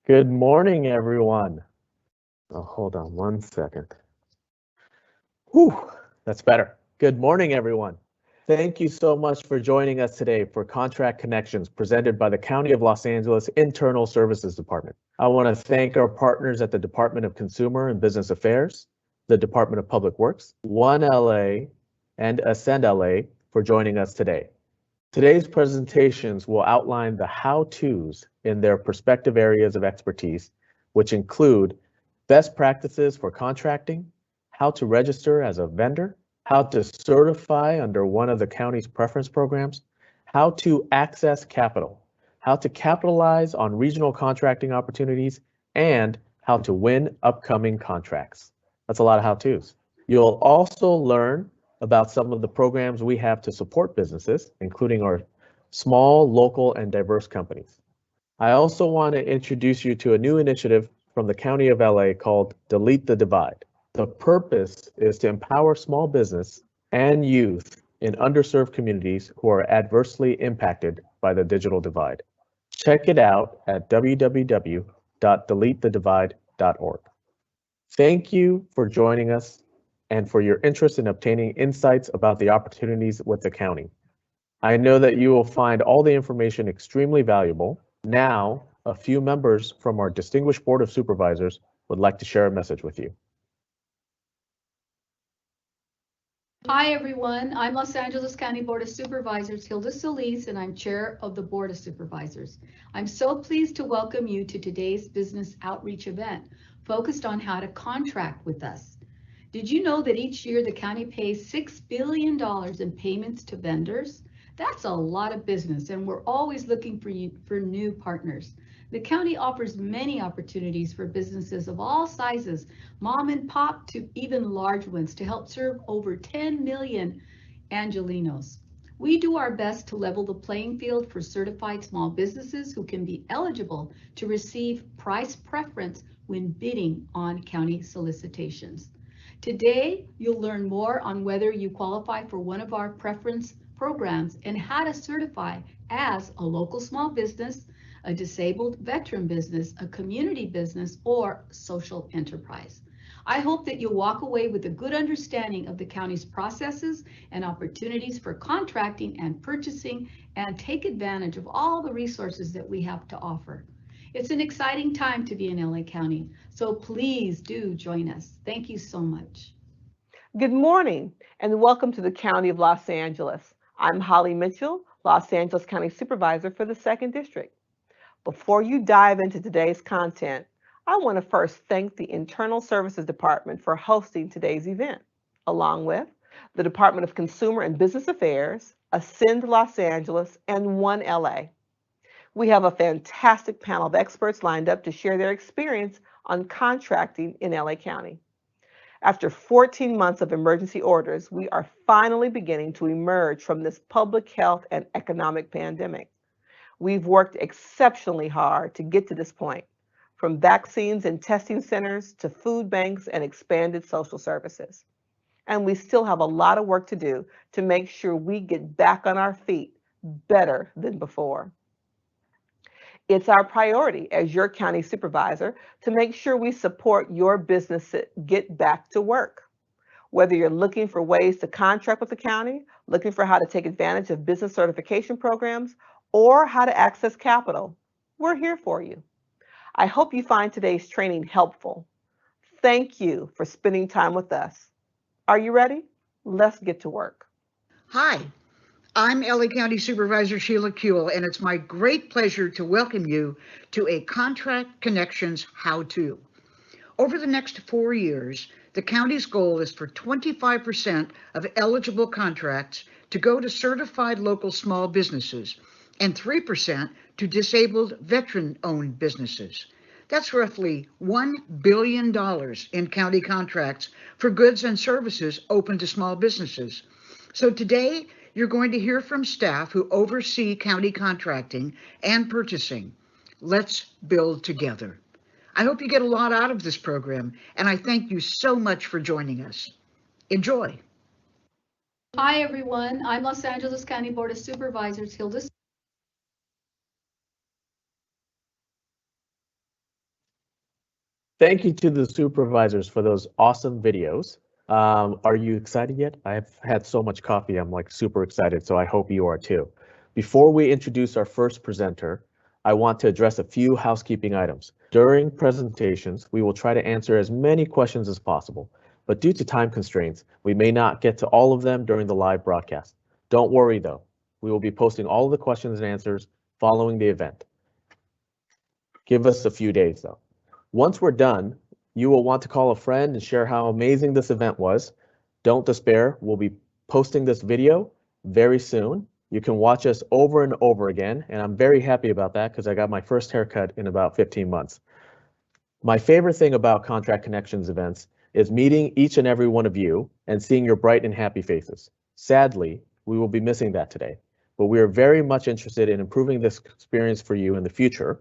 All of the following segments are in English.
Good morning, everyone. Oh, hold on one second. Whew, that's better. Good morning, everyone. Thank you so much for joining us today for Contract Connections presented by the County of Los Angeles Internal Services Department. I want to thank our partners at the Department of Consumer and Business Affairs, the Department of Public Works, One LA, and Ascend LA for joining us today. Today's presentations will outline the how-tos in their respective areas of expertise, which include best practices for contracting, how to register as a vendor, how to certify under one of the county's preference programs, how to access capital, how to capitalize on regional contracting opportunities, and how to win upcoming contracts. That's a lot of how-tos. You'll also learn about some of the programs we have to support businesses, including our small, local, and diverse companies. I also want to introduce you to a new initiative from the County of LA called Delete the Divide. The purpose is to empower small business and youth in underserved communities who are adversely impacted by the digital divide. Check it out at www.deletethedivide.org. Thank you for joining us and for your interest in obtaining insights about the opportunities with the county. I know that you will find all the information extremely valuable. Now, a few members from our distinguished Board of Supervisors would like to share a message with you. Hi, everyone. I'm Los Angeles County Board of Supervisors, Hilda Solis, and I'm Chair of the Board of Supervisors. I'm so pleased to welcome you to today's business outreach event focused on how to contract with us. Did you know that each year the county pays $6 billion in payments to vendors? That's a lot of business, and we're always looking for new partners. The county offers many opportunities for businesses of all sizes, mom and pop to even large ones, to help serve over 10 million Angelinos. We do our best to level the playing field for certified small businesses who can be eligible to receive price preference when bidding on county solicitations. Today, you'll learn more on whether you qualify for one of our preference programs and how to certify as a local small business, a disabled veteran business, a community business, or social enterprise. I hope that you'll walk away with a good understanding of the county's processes and opportunities for contracting and purchasing, and take advantage of all the resources that we have to offer. It's an exciting time to be in LA County, so please do join us. Thank you so much. Good morning and welcome to the County of Los Angeles. I'm Holly Mitchell, Los Angeles County Supervisor for the 2nd District. Before you dive into today's content, I want to first thank the Internal Services Department for hosting today's event, along with the Department of Consumer and Business Affairs, Ascend Los Angeles, and One LA. We have a fantastic panel of experts lined up to share their experience on contracting in LA County. After 14 months of emergency orders, we are finally beginning to emerge from this public health and economic pandemic. We've worked exceptionally hard to get to this point, from vaccines and testing centers to food banks and expanded social services. And we still have a lot of work to do to make sure we get back on our feet better than before. It's our priority as your county supervisor to make sure we support your business get back to work. Whether you're looking for ways to contract with the county, looking for how to take advantage of business certification programs, or how to access capital, we're here for you. I hope you find today's training helpful. Thank you for spending time with us. Are you ready? Let's get to work. Hi, I'm LA County Supervisor Sheila Kuehl, and it's my great pleasure to welcome you to a Contract Connections How-To. Over the next 4 years, the county's goal is for 25% of eligible contracts to go to certified local small businesses and 3% to disabled veteran-owned businesses. That's roughly $1 billion in county contracts for goods and services open to small businesses. So today, you're going to hear from staff who oversee county contracting and purchasing. Let's build together. I hope you get a lot out of this program, and I thank you so much for joining us. Enjoy. Hi, everyone. I'm Los Angeles County Board of Supervisors, Hilda Thank you to the supervisors for those awesome videos. Are you excited yet? I've had so much coffee, I'm like super excited, so I hope you are too. Before we introduce our first presenter, I want to address a few housekeeping items. During presentations, we will try to answer as many questions as possible, but due to time constraints, we may not get to all of them during the live broadcast. Don't worry though, we will be posting all of the questions and answers following the event. Give us a few days though. Once we're done, you will want to call a friend and share how amazing this event was. Don't despair, we'll be posting this video very soon. You can watch us over and over again, and I'm very happy about that because I got my first haircut in about 15 months. My favorite thing about Contract Connections events is meeting each and every one of you and seeing your bright and happy faces. Sadly, we will be missing that today, but we are very much interested in improving this experience for you in the future.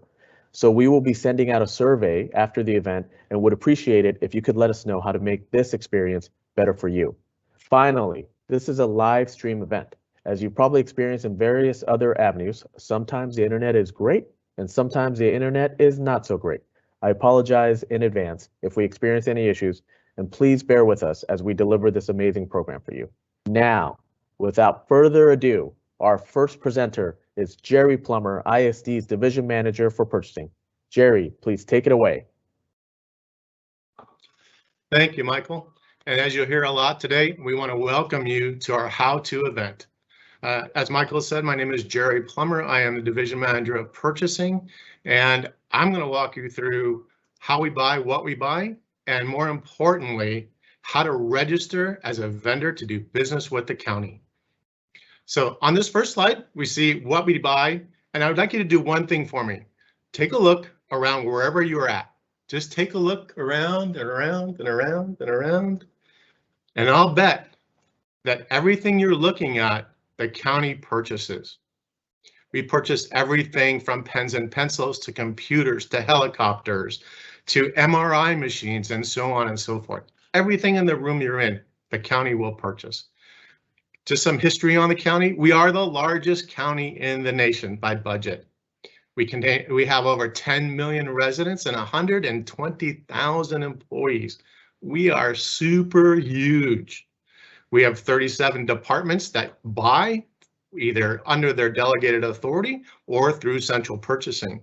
So we will be sending out a survey after the event and would appreciate it if you could let us know how to make this experience better for you. Finally, this is a live stream event. As you probably experienced in various other avenues, sometimes the internet is great and sometimes the internet is not so great. I apologize in advance if we experience any issues, and please bear with us as we deliver this amazing program for you. Now, without further ado, our first presenter is Jerry Plummer, ISD's Division Manager for Purchasing. Jerry, please take it away. Thank you, Michael. And as you'll hear a lot today, we want to welcome you to our how-to event. As Michael said, my name is Jerry Plummer. I am the Division Manager of Purchasing, and I'm going to walk you through how we buy, what we buy, and more importantly, how to register as a vendor to do business with the county. So on this first slide, we see what we buy, and I would like you to do one thing for me. Take a look around wherever you're at. Just take a look around and around and around and around, and I'll bet that everything you're looking at, the county purchases. We purchase everything from pens and pencils to computers to helicopters to MRI machines and so on and so forth. Everything in the room you're in, the county will purchase. Just some history on the county. We are the largest county in the nation by budget. We have over 10 million residents and 120,000 employees. We are super huge. We have 37 departments that buy either under their delegated authority or through central purchasing.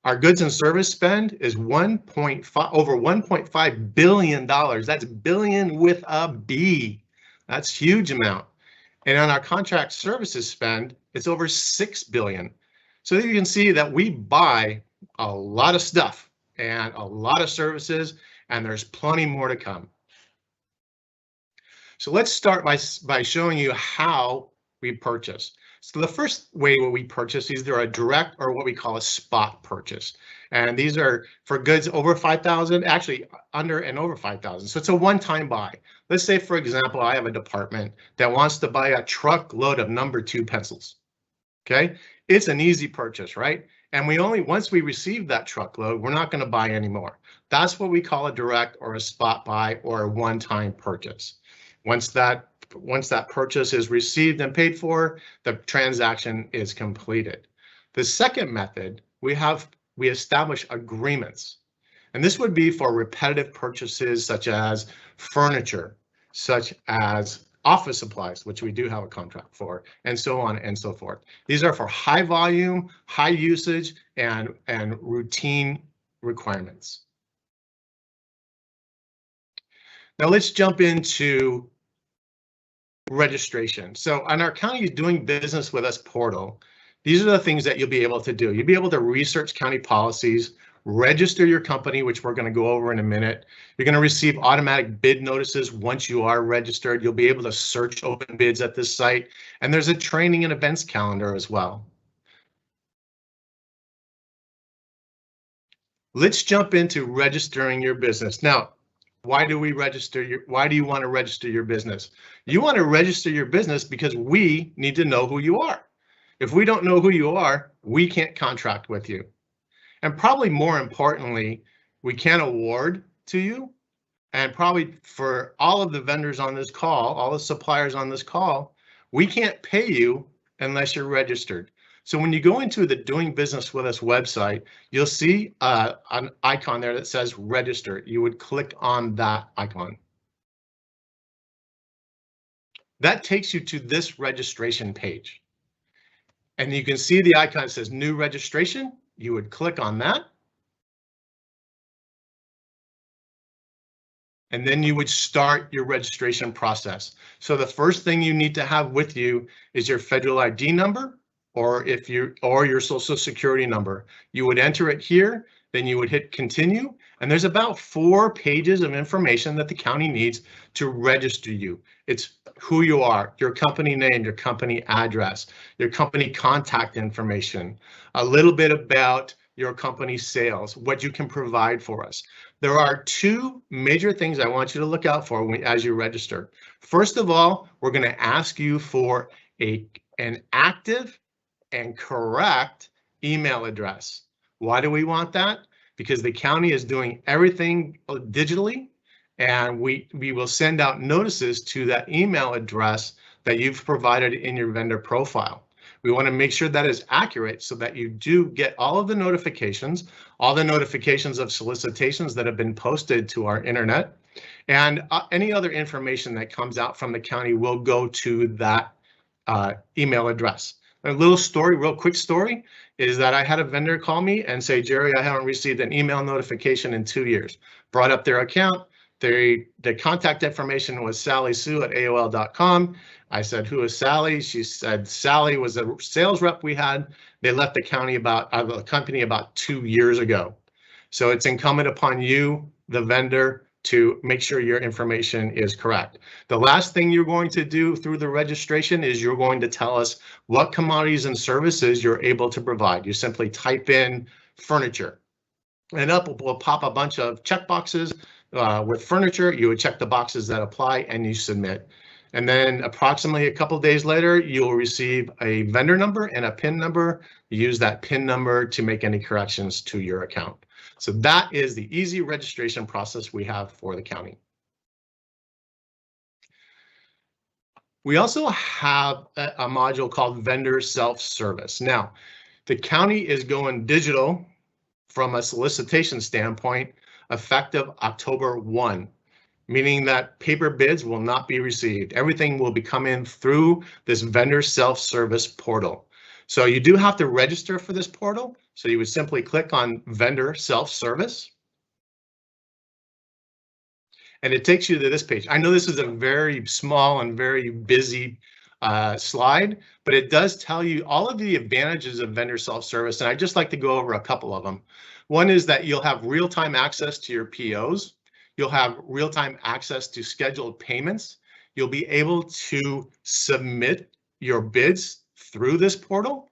Our goods and service spend is over $1.5 billion. That's billion with a B. That's a huge amount. And on our contract services spend, it's over $6 billion. So you can see that we buy a lot of stuff and a lot of services, and there's plenty more to come. So let's start by showing you how we purchase. So the first way we purchase is either a direct or what we call a spot purchase. And these are for goods over 5,000, actually under and over 5,000. So it's a one-time buy. Let's say, for example, I have a department that wants to buy a truckload of number 2 pencils. Okay, it's an easy purchase, right? And once we receive that truckload, we're not going to buy anymore. That's what we call a direct or a spot buy or a one-time purchase. Once that purchase is received and paid for, the transaction is completed. The second method, we establish agreements. And this would be for repetitive purchases such as furniture, such as office supplies, which we do have a contract for, and so on and so forth. These are for high volume, high usage, and routine requirements. Now let's jump into registration. So on our county doing business with us portal, these are the things that you'll be able to do. You'll be able to research county policies, register your company, which we're going to go over in a minute. You're going to receive automatic bid notices once you are registered. You'll be able to search open bids at this site, and there's a training and events calendar as well. Let's jump into registering your business. Now, why do you want to register your business? You want to register your business because we need to know who you are. If we don't know who you are, we can't contract with you. And probably more importantly, we can't award to you. And probably for all of the vendors on this call, all the suppliers on this call, we can't pay you unless you're registered. So when you go into the Doing Business With Us website, you'll see an icon there that says register. You would click on that icon. That takes you to this registration page. And you can see the icon that says new registration. You would click on that. And then you would start your registration process. So the first thing you need to have with you is your federal ID number, or your social security number. You would enter it here, then you would hit continue, and there's about 4 pages of information that the county needs to register you. It's who you are, your company name, your company address, your company contact information, a little bit about your company sales, what you can provide for us. There are 2 major things I want you to look out for as you register. First of all, we're going to ask you for an active and correct email address. Why do we want that? Because the county is doing everything digitally, and we will send out notices to that email address that you've provided in your vendor profile. We want to make sure that is accurate so that you do get all of the notifications of solicitations that have been posted to our internet, and any other information that comes out from the county will go to that email address. A little story, real quick story, is that I had a vendor call me and say, Jerry, I haven't received an email notification in 2 years. Brought up their account. The contact information was sallysue@aol.com. I said, who is Sally? She said, Sally was a sales rep we had. They left the company about 2 years ago. So it's incumbent upon you, the vendor, to make sure your information is correct. The last thing you're going to do through the registration is you're going to tell us what commodities and services you're able to provide. You simply type in furniture, and up will pop a bunch of check boxes with furniture. You would check the boxes that apply and you submit. And then approximately a couple days later, you'll receive a vendor number and a PIN number. You use that PIN number to make any corrections to your account. So that is the easy registration process we have for the county. We also have a module called Vendor Self-Service. Now, the county is going digital from a solicitation standpoint effective October 1, meaning that paper bids will not be received. Everything will be coming through this Vendor Self-Service portal. So you do have to register for this portal. So you would simply click on Vendor Self-Service. And it takes you to this page. I know this is a very small and very busy slide, but it does tell you all of the advantages of Vendor Self-Service. And I'd just like to go over a couple of them. One is that you'll have real-time access to your POs. You'll have real-time access to scheduled payments. You'll be able to submit your bids through this portal.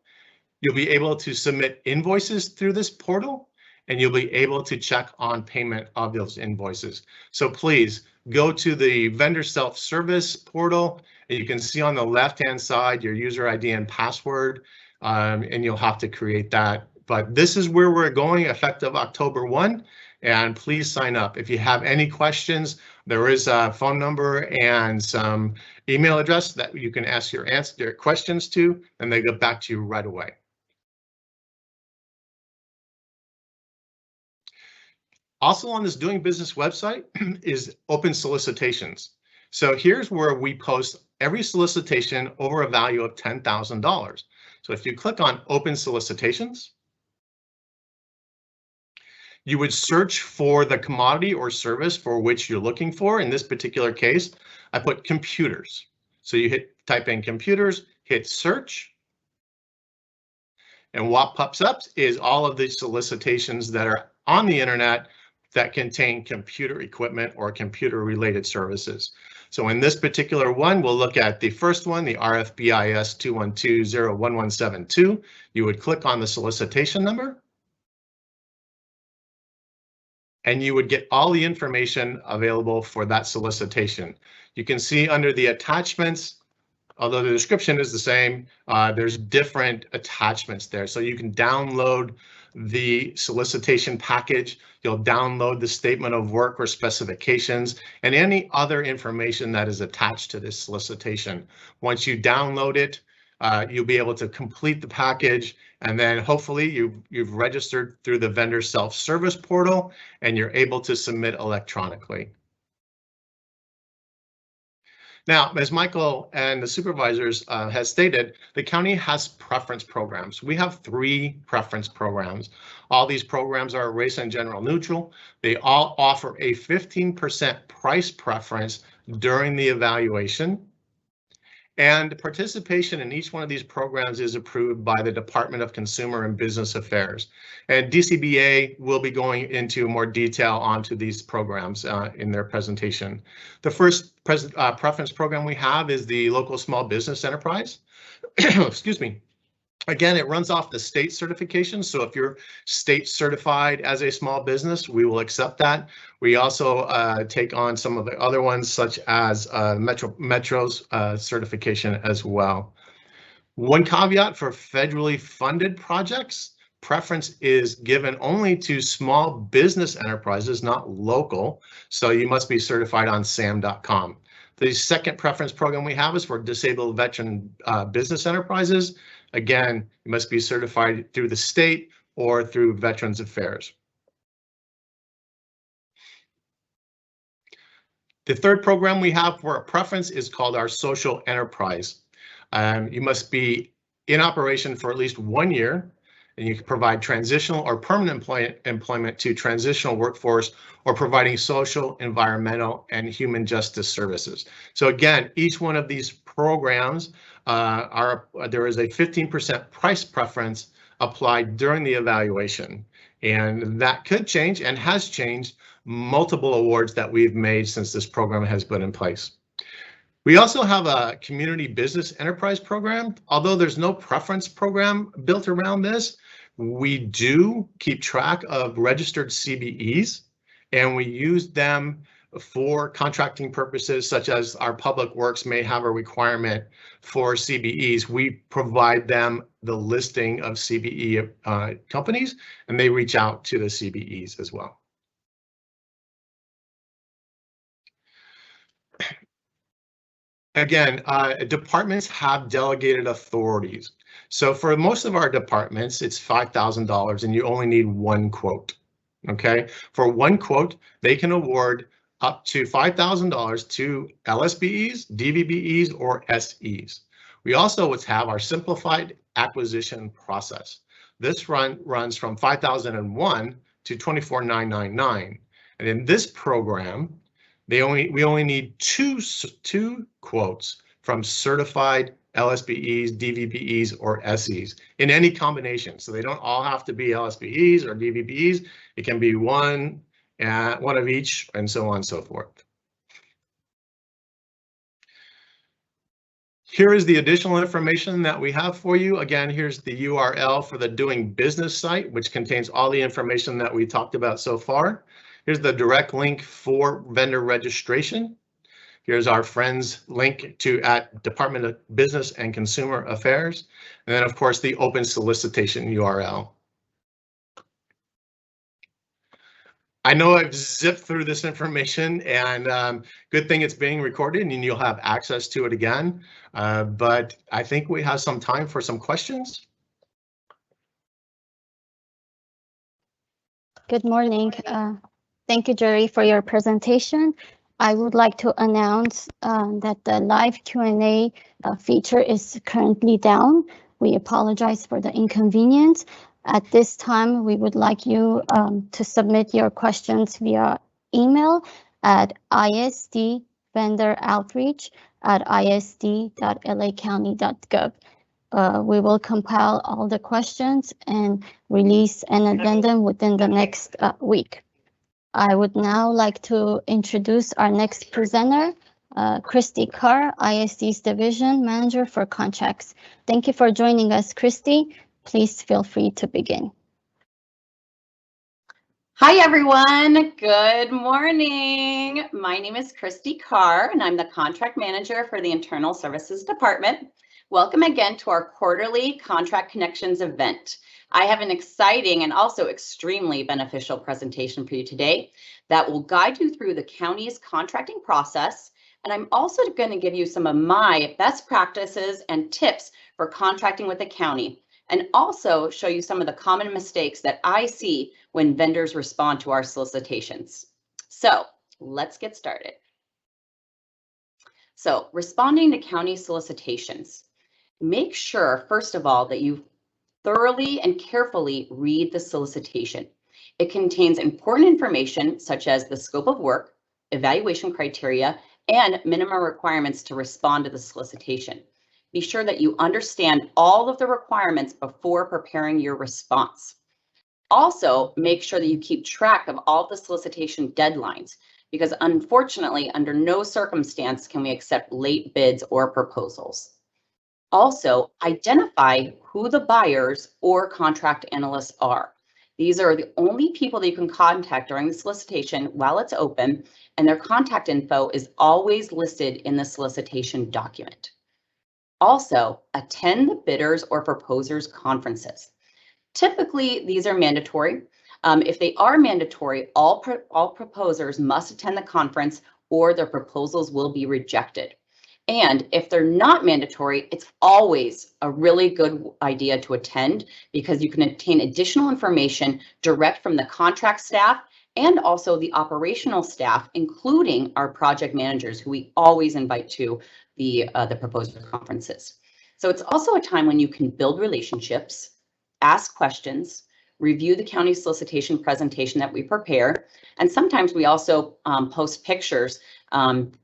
You'll be able to submit invoices through this portal, and you'll be able to check on payment of those invoices. So please go to the Vendor Self-Service portal, and you can see on the left-hand side your user ID and password, and you'll have to create that. But this is where we're going effective October 1, and please sign up. If you have any questions, there is a phone number and some email address that you can ask your questions to, and they get back to you right away. Also on this Doing Business website is open solicitations. So here's where we post every solicitation over a value of $10,000. So if you click on open solicitations, you would search for the commodity or service for which you're looking for. In this particular case, I put computers. So you type in computers, hit search. And what pops up is all of the solicitations that are on the internet that contain computer equipment or computer related services. So in this particular one, we'll look at the first one, the RFBIS 212-01172. You would click on the solicitation number, and you would get all the information available for that solicitation. You can see under the attachments, although the description is the same, there's different attachments there. So you can download the solicitation package, you'll download the statement of work or specifications, and any other information that is attached to this solicitation. Once you download it, you'll be able to complete the package, and then hopefully you've registered through the vendor self-service portal and you're able to submit electronically. Now, as Michael and the supervisors has stated, the county has preference programs. We have 3 preference programs. All these programs are race and general neutral. They all offer a 15% price preference during the evaluation. And participation in each one of these programs is approved by the Department of Consumer and Business Affairs. And DCBA will be going into more detail onto these programs in their presentation. The first preference program we have is the local small business enterprise. Excuse me. Again, it runs off the state certification. So if you're state certified as a small business, we will accept that. We also take on some of the other ones, such as Metro's certification as well. One caveat for federally funded projects, preference is given only to small business enterprises, not local. So you must be certified on SAM.com. The second preference program we have is for disabled veteran business enterprises. Again, you must be certified through the state or through Veterans Affairs. The third program we have for a preference is called our social enterprise. You must be in operation for at least 1 year, and you can provide transitional or permanent employment to transitional workforce or providing social, environmental, and human justice services. So again, each one of these programs there is a 15% price preference applied during the evaluation, and that could change and has changed multiple awards that we've made since this program has been in place. We also have a community business enterprise program. Although there's no preference program built around this, we do keep track of registered CBEs, and we use them for contracting purposes, such as our public works may have a requirement for CBEs. We provide them the listing of CBE companies, and they reach out to the CBEs as well. Again, departments have delegated authorities. So for most of our departments, it's $5,000 and you only need 1 quote. Okay, for 1 quote, they can award up to $5,000 to LSBEs, DVBEs, or SEs. We also have our simplified acquisition process. This runs from $5,001 to $24,999. And in this program, we only need two quotes from certified LSBEs, DVBEs, or SEs in any combination. So they don't all have to be LSBEs or DVBEs. It can be one of each, and so on and so forth. Here is the additional information that we have for you. Again, here's the URL for the Doing Business site, which contains all the information that we talked about so far. Here's the direct link for vendor registration. Here's our friends link at Department of Business and Consumer Affairs. And then, of course, the open solicitation URL. I know I've zipped through this information, and good thing it's being recorded and you'll have access to it again. But I think we have some time for some questions. Good morning. Thank you, Jerry, for your presentation. I would like to announce that the live Q&A feature is currently down. We apologize for the inconvenience. At this time, we would like you to submit your questions via email at isdvendoroutreach@isd.lacounty.gov. We will compile all the questions and release an addendum within the next week. I would now like to introduce our next presenter, Christy Carr, ISD's Division Manager for Contracts. Thank you for joining us, Christy. Please feel free to begin. Hi, everyone. Good morning. My name is Christy Carr, and I'm the Contract Manager for the Internal Services Department. Welcome again to our quarterly Contract Connections event. I have an exciting and also extremely beneficial presentation for you today that will guide you through the county's contracting process, And I'm also going to give you some of my best practices and tips for contracting with the county, and also show you some of the common mistakes that I see when vendors respond to our solicitations. So let's get started. So responding to county solicitations, make sure, first of all, that you thoroughly and carefully read the solicitation. It contains important information such as the scope of work, evaluation criteria, and minimum requirements to respond to the solicitation. Be sure that you understand all of the requirements before preparing your response. Also, make sure that you keep track of all the solicitation deadlines, because unfortunately, under no circumstance can we accept late bids or proposals. Also, identify who the buyers or contract analysts are. These are the only people that you can contact during the solicitation while it's open, and their contact info is always listed in the solicitation document. Also, attend the bidders or proposers conferences. Typically, these are mandatory. If they are mandatory, all proposers must attend the conference or their proposals will be rejected. And if they're not mandatory, it's always a really good idea to attend, because you can obtain additional information direct from the contract staff and also the operational staff, including our project managers, who we always invite to the proposer conferences. So it's also a time when you can build relationships, ask questions, review the county solicitation presentation that we prepare, and sometimes we also post pictures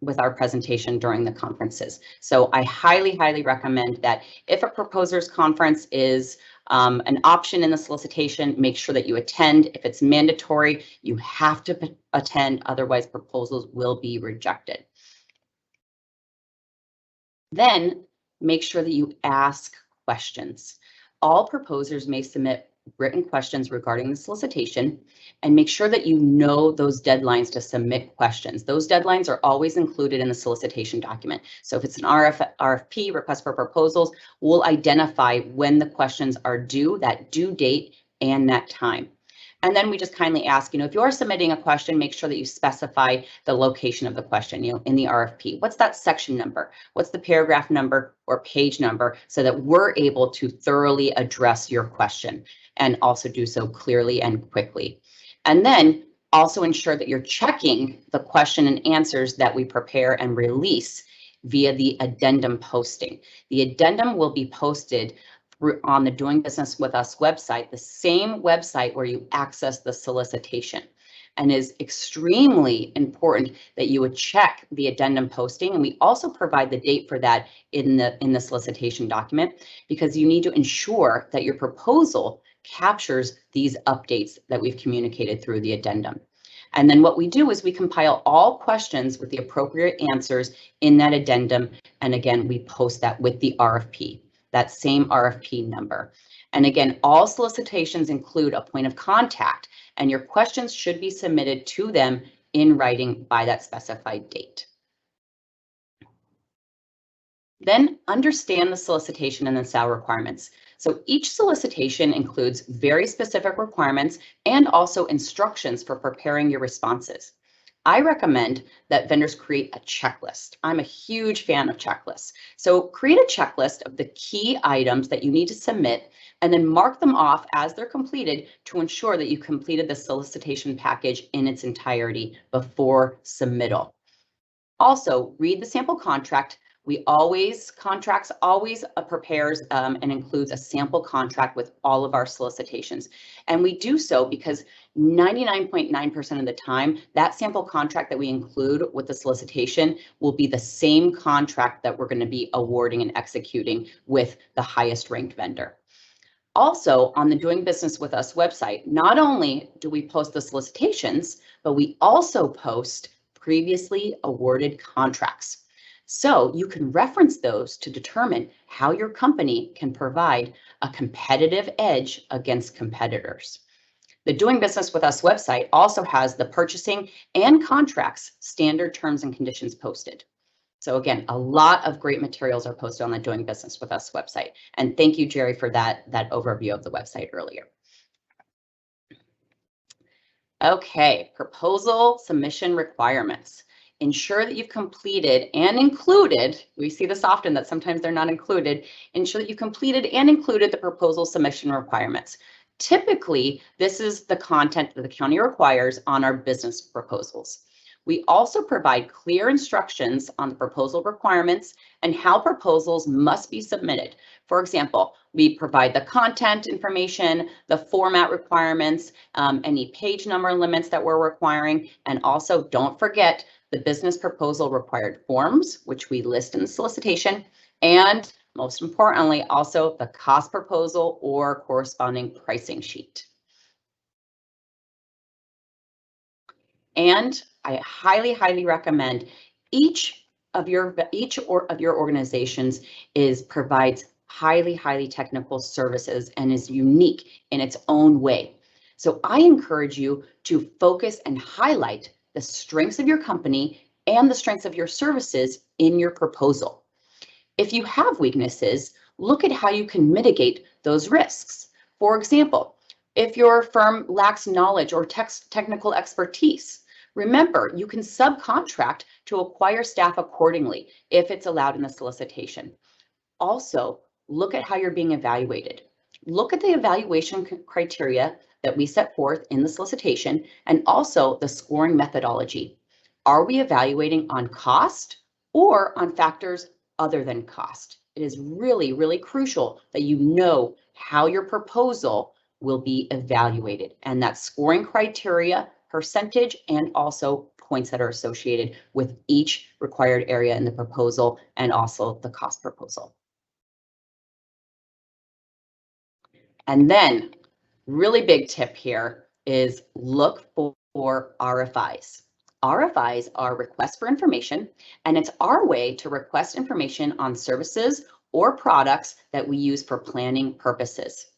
with our presentation during the conferences. So I highly, highly recommend that if a proposers conference is an option in the solicitation, make sure that you attend. If it's mandatory, you have to attend, otherwise proposals will be rejected. Then make sure that you ask questions. All proposers may submit written questions regarding the solicitation, and make sure that you know those deadlines to submit questions. Those deadlines are always included in the solicitation document. So if it's an RFP, request for proposals, we'll identify when the questions are due, that due date and that time. And then we just kindly ask, if you are submitting a question, make sure that you specify the location of the question, in the RFP. What's that section number? What's the paragraph number or page number, so that we're able to thoroughly address your question and also do so clearly and quickly. And then also ensure that you're checking the question and answers that we prepare and release via the addendum posting. The addendum will be posted on the Doing Business With Us website, the same website where you access the solicitation, and is extremely important that you would check the addendum posting. And we also provide the date for that in the solicitation document, because you need to ensure that your proposal captures these updates that we've communicated through the addendum. And then what we do is we compile all questions with the appropriate answers in that addendum. And again, we post that with the RFP, that same RFP number. And again, all solicitations include a point of contact, and your questions should be submitted to them in writing by that specified date. Then understand the solicitation and the SAL requirements. So each solicitation includes very specific requirements and also instructions for preparing your responses. I recommend that vendors create a checklist. I'm a huge fan of checklists. So create a checklist of the key items that you need to submit, and then mark them off as they're completed to ensure that you completed the solicitation package in its entirety before submittal. Also, read the sample contract. Contracts always prepares and includes a sample contract with all of our solicitations. And we do so because 99.9% of the time, that sample contract that we include with the solicitation will be the same contract that we're going to be awarding and executing with the highest ranked vendor. Also, on the Doing Business With Us website, not only do we post the solicitations, but we also post previously awarded contracts. So you can reference those to determine how your company can provide a competitive edge against competitors. The Doing Business With Us website also has the purchasing and contracts standard terms and conditions posted. So again, a lot of great materials are posted on the Doing Business With Us website. And thank you, Jerry, for that overview of the website earlier. Okay, proposal submission requirements. ensure that you've completed and included, we see this often that sometimes they're not included, ensure that you've completed and included the proposal submission requirements. Typically, this is the content that the county requires on our business proposals. We also provide clear instructions on the proposal requirements and how proposals must be submitted. For example, we provide the content information, the format requirements, any page number limits that we're requiring, and also don't forget the business proposal required forms, which we list in the solicitation, and most importantly, also the cost proposal or corresponding pricing sheet. And I highly, highly recommend each of your organizations provides highly technical services and is unique in its own way. So I encourage you to focus and highlight the strengths of your company and the strengths of your services in your proposal. If you have weaknesses, look at how you can mitigate those risks. For example, if your firm lacks knowledge or technical expertise, remember, you can subcontract to acquire staff accordingly if it's allowed in the solicitation. Also, look at how you're being evaluated. Look at the evaluation criteria that we set forth in the solicitation and also the scoring methodology. Are we evaluating on cost or on factors other than cost? It is really crucial that you know how your proposal will be evaluated, and that scoring criteria, percentage, and also points that are associated with each required area in the proposal and also the cost proposal. And then really big tip here is look for RFIs. RFIs are requests for information, and it's our way to request information on services or products that we use for planning purposes.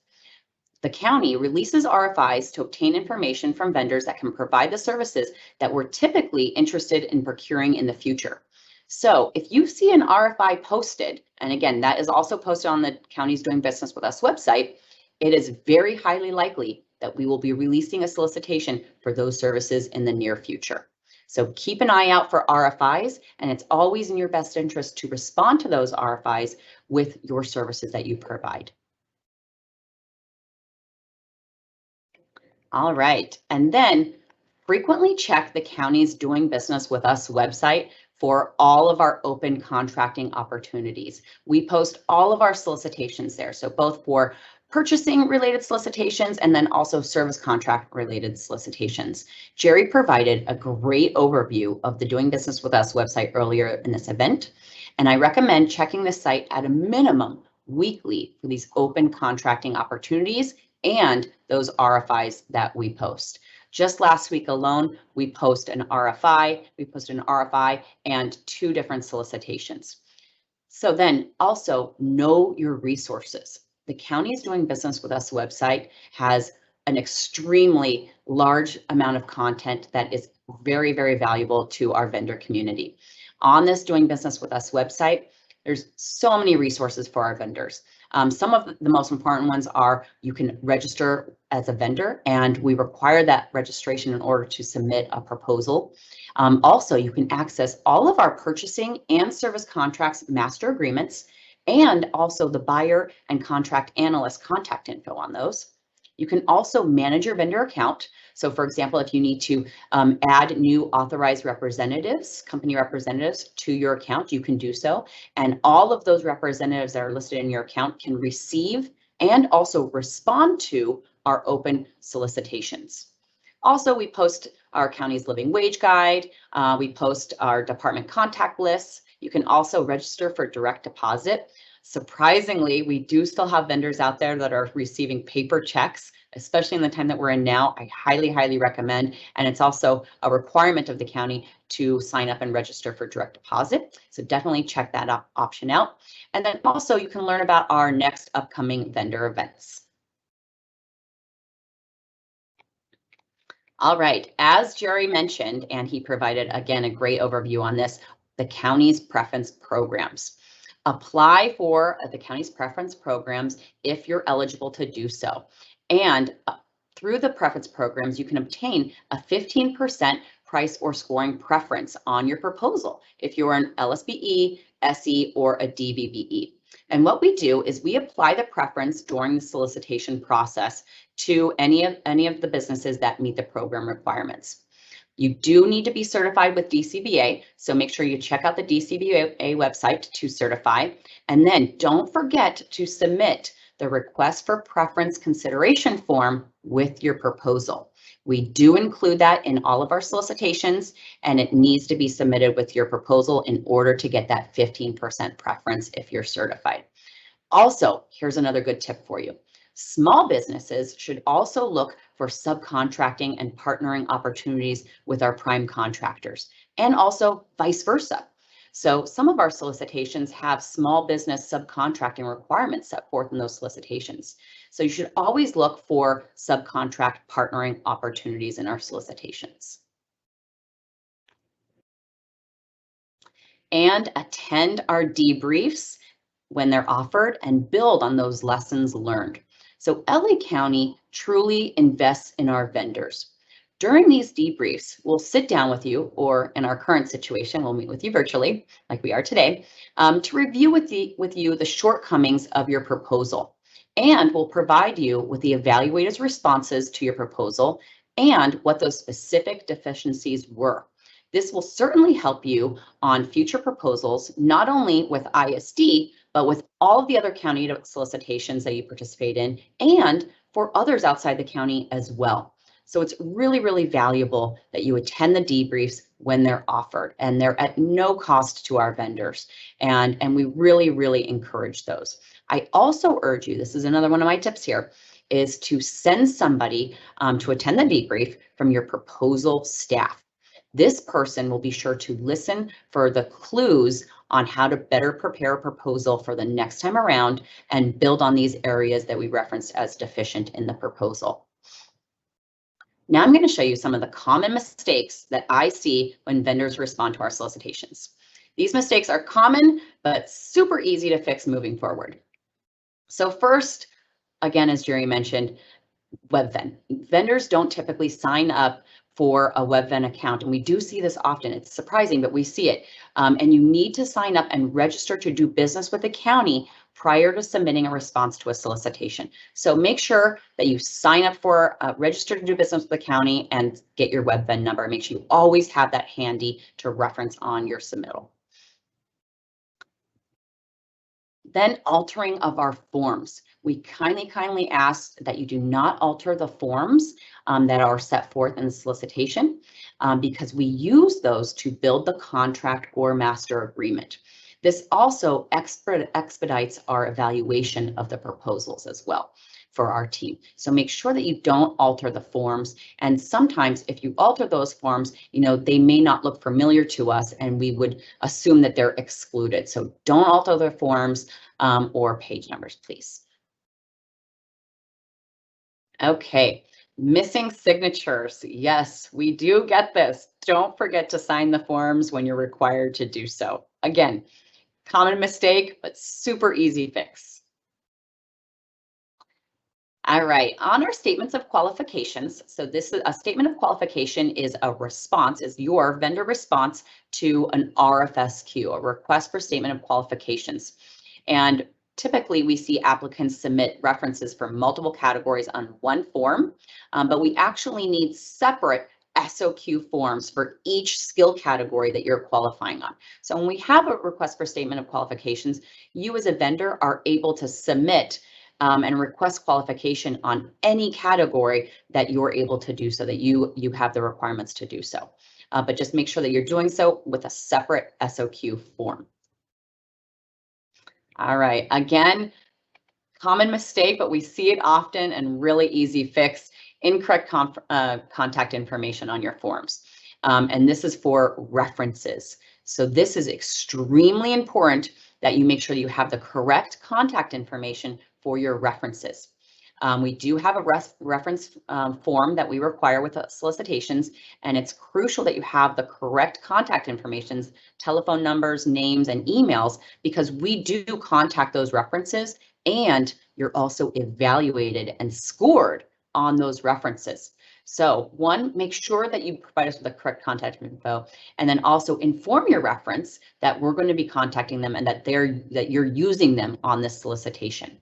The county releases RFIs to obtain information from vendors that can provide the services that we're typically interested in procuring in the future. So if you see an RFI posted, and again, that is also posted on the County's Doing Business with Us website, it is very highly likely that we will be releasing a solicitation for those services in the near future. So keep an eye out for RFIs, and it's always in your best interest to respond to those RFIs with your services that you provide. All right, and then frequently check the County's Doing Business with Us website for all of our open contracting opportunities. We post all of our solicitations there, so both for purchasing related solicitations and then also service contract related solicitations. Jerry provided a great overview of the Doing Business with Us website earlier in this event, and I recommend checking the site at a minimum weekly for these open contracting opportunities and those RFIs that we post. Just last week alone, we posted an RFI and 2 different solicitations. So then also know your resources. The County's Doing Business with Us website has an extremely large amount of content that is very valuable to our vendor community. On this Doing Business with Us website, there's so many resources for our vendors. Some of the most important ones are you can register as a vendor, and we require that registration in order to submit a proposal. Also, you can access all of our purchasing and service contracts master agreements, and also the buyer and contract analyst contact info on those. You can also manage your vendor account. So for example, if you need to add new authorized representatives, company representatives to your account, you can do so. And all of those representatives that are listed in your account can receive and also respond to our open solicitations. Also, we post our county's living wage guide. We post our department contact lists. You can also register for direct deposit. Surprisingly, we do still have vendors out there that are receiving paper checks, especially in the time that we're in now. I highly recommend, and it's also a requirement of the county to sign up and register for direct deposit. So definitely check that option out. And then also you can learn about our next upcoming vendor events. All right, as Jerry mentioned, and he provided again a great overview on this, the county's preference programs. Apply for the county's preference programs if you're eligible to do so. And through the preference programs, you can obtain a 15% price, or scoring preference on your proposal if you're an LSBE, SE, or a DVBE. And what we do is we apply the preference during the solicitation process to any of the businesses that meet the program requirements. You do need to be certified with DCBA, so make sure you check out the DCBA website to certify. And then don't forget to submit the request for preference consideration form with your proposal. We do include that in all of our solicitations, and it needs to be submitted with your proposal in order to get that 15% preference if you're certified. Also, here's another good tip for you. Small businesses should also look for subcontracting and partnering opportunities with our prime contractors, and also vice versa. So some of our solicitations have small business subcontracting requirements set forth in those solicitations. So you should always look for subcontract partnering opportunities in our solicitations. And attend our debriefs when they're offered and build on those lessons learned. So LA County truly invests in our vendors. During these debriefs, we'll sit down with you, or in our current situation, we'll meet with you virtually, like we are today, to review with you the shortcomings of your proposal. And we'll provide you with the evaluator's responses to your proposal and what those specific deficiencies were. This will certainly help you on future proposals, not only with ISD, but with all of the other county solicitations that you participate in, and for others outside the county as well. So it's really, really valuable that you attend the debriefs when they're offered, and they're at no cost to our vendors. And we really, really encourage those. I also urge you, this is another one of my tips here, is to send somebody to attend the debrief from your proposal staff. This person will be sure to listen for the clues on how to better prepare a proposal for the next time around and build on these areas that we referenced as deficient in the proposal. Now I'm going to show you some of the common mistakes that I see when vendors respond to our solicitations. These mistakes are common, but super easy to fix moving forward. So first, again, as Jerry mentioned, WebVen. Vendors don't typically sign up for a WebVen account, and we do see this often. It's surprising, but we see it. And you need to sign up and register to do business with the county prior to submitting a response to a solicitation. So make sure that you sign up for, register to do business with the county and get your WebVen number. Make sure you always have that handy to reference on your submittal. Then altering of our forms. We kindly ask that you do not alter the forms that are set forth in the solicitation because we use those to build the contract or master agreement. This also expedites our evaluation of the proposals as well for our team. So make sure that you don't alter the forms. And sometimes if you alter those forms, you know, they may not look familiar to us and we would assume that they're excluded. So don't alter the forms or page numbers, please. Okay, missing signatures. Yes, we do get this. Don't forget to sign the forms when you're required to do so. Again, common mistake, but super easy fix. All right, on our statements of qualifications. So this is a statement of qualification is a response, is your vendor response to an RFSQ, a request for statement of qualifications. And typically we see applicants submit references for multiple categories on one form, but we actually need separate SOQ forms for each skill category that you're qualifying on. So when we have a request for statement of qualifications, you as a vendor are able to submit and request qualification on any category that you're able to do so, that you have the requirements to do so. But just make sure that you're doing so with a separate SOQ form. All right, again, common mistake, but we see it often and really easy fix. Incorrect contact information on your forms. And this is for references. So this is extremely important that you make sure that you have the correct contact information for your references. We do have a reference form that we require with solicitations, and it's crucial that you have the correct contact information, telephone numbers, names, and emails, because we do contact those references and you're also evaluated and scored on those references. So one, make sure that you provide us with the correct contact info, and then also inform your reference that we're going to be contacting them and that you're using them on this solicitation.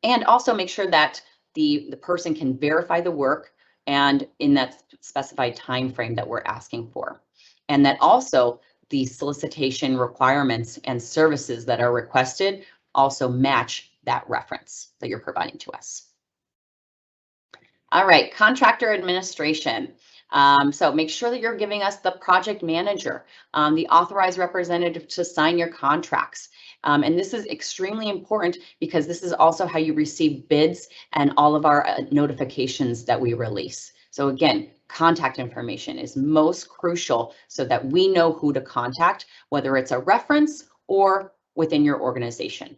And also make sure that the person can verify the work and in that specified time frame that we're asking for. And that also the solicitation requirements and services that are requested also match that reference that you're providing to us. All right, Contractor Administration. So make sure that you're giving us the project manager, the authorized representative to sign your contracts. And this is extremely important because this is also how you receive bids and all of our notifications that we release. So again, contact information is most crucial so that we know who to contact, whether it's a reference or within your organization.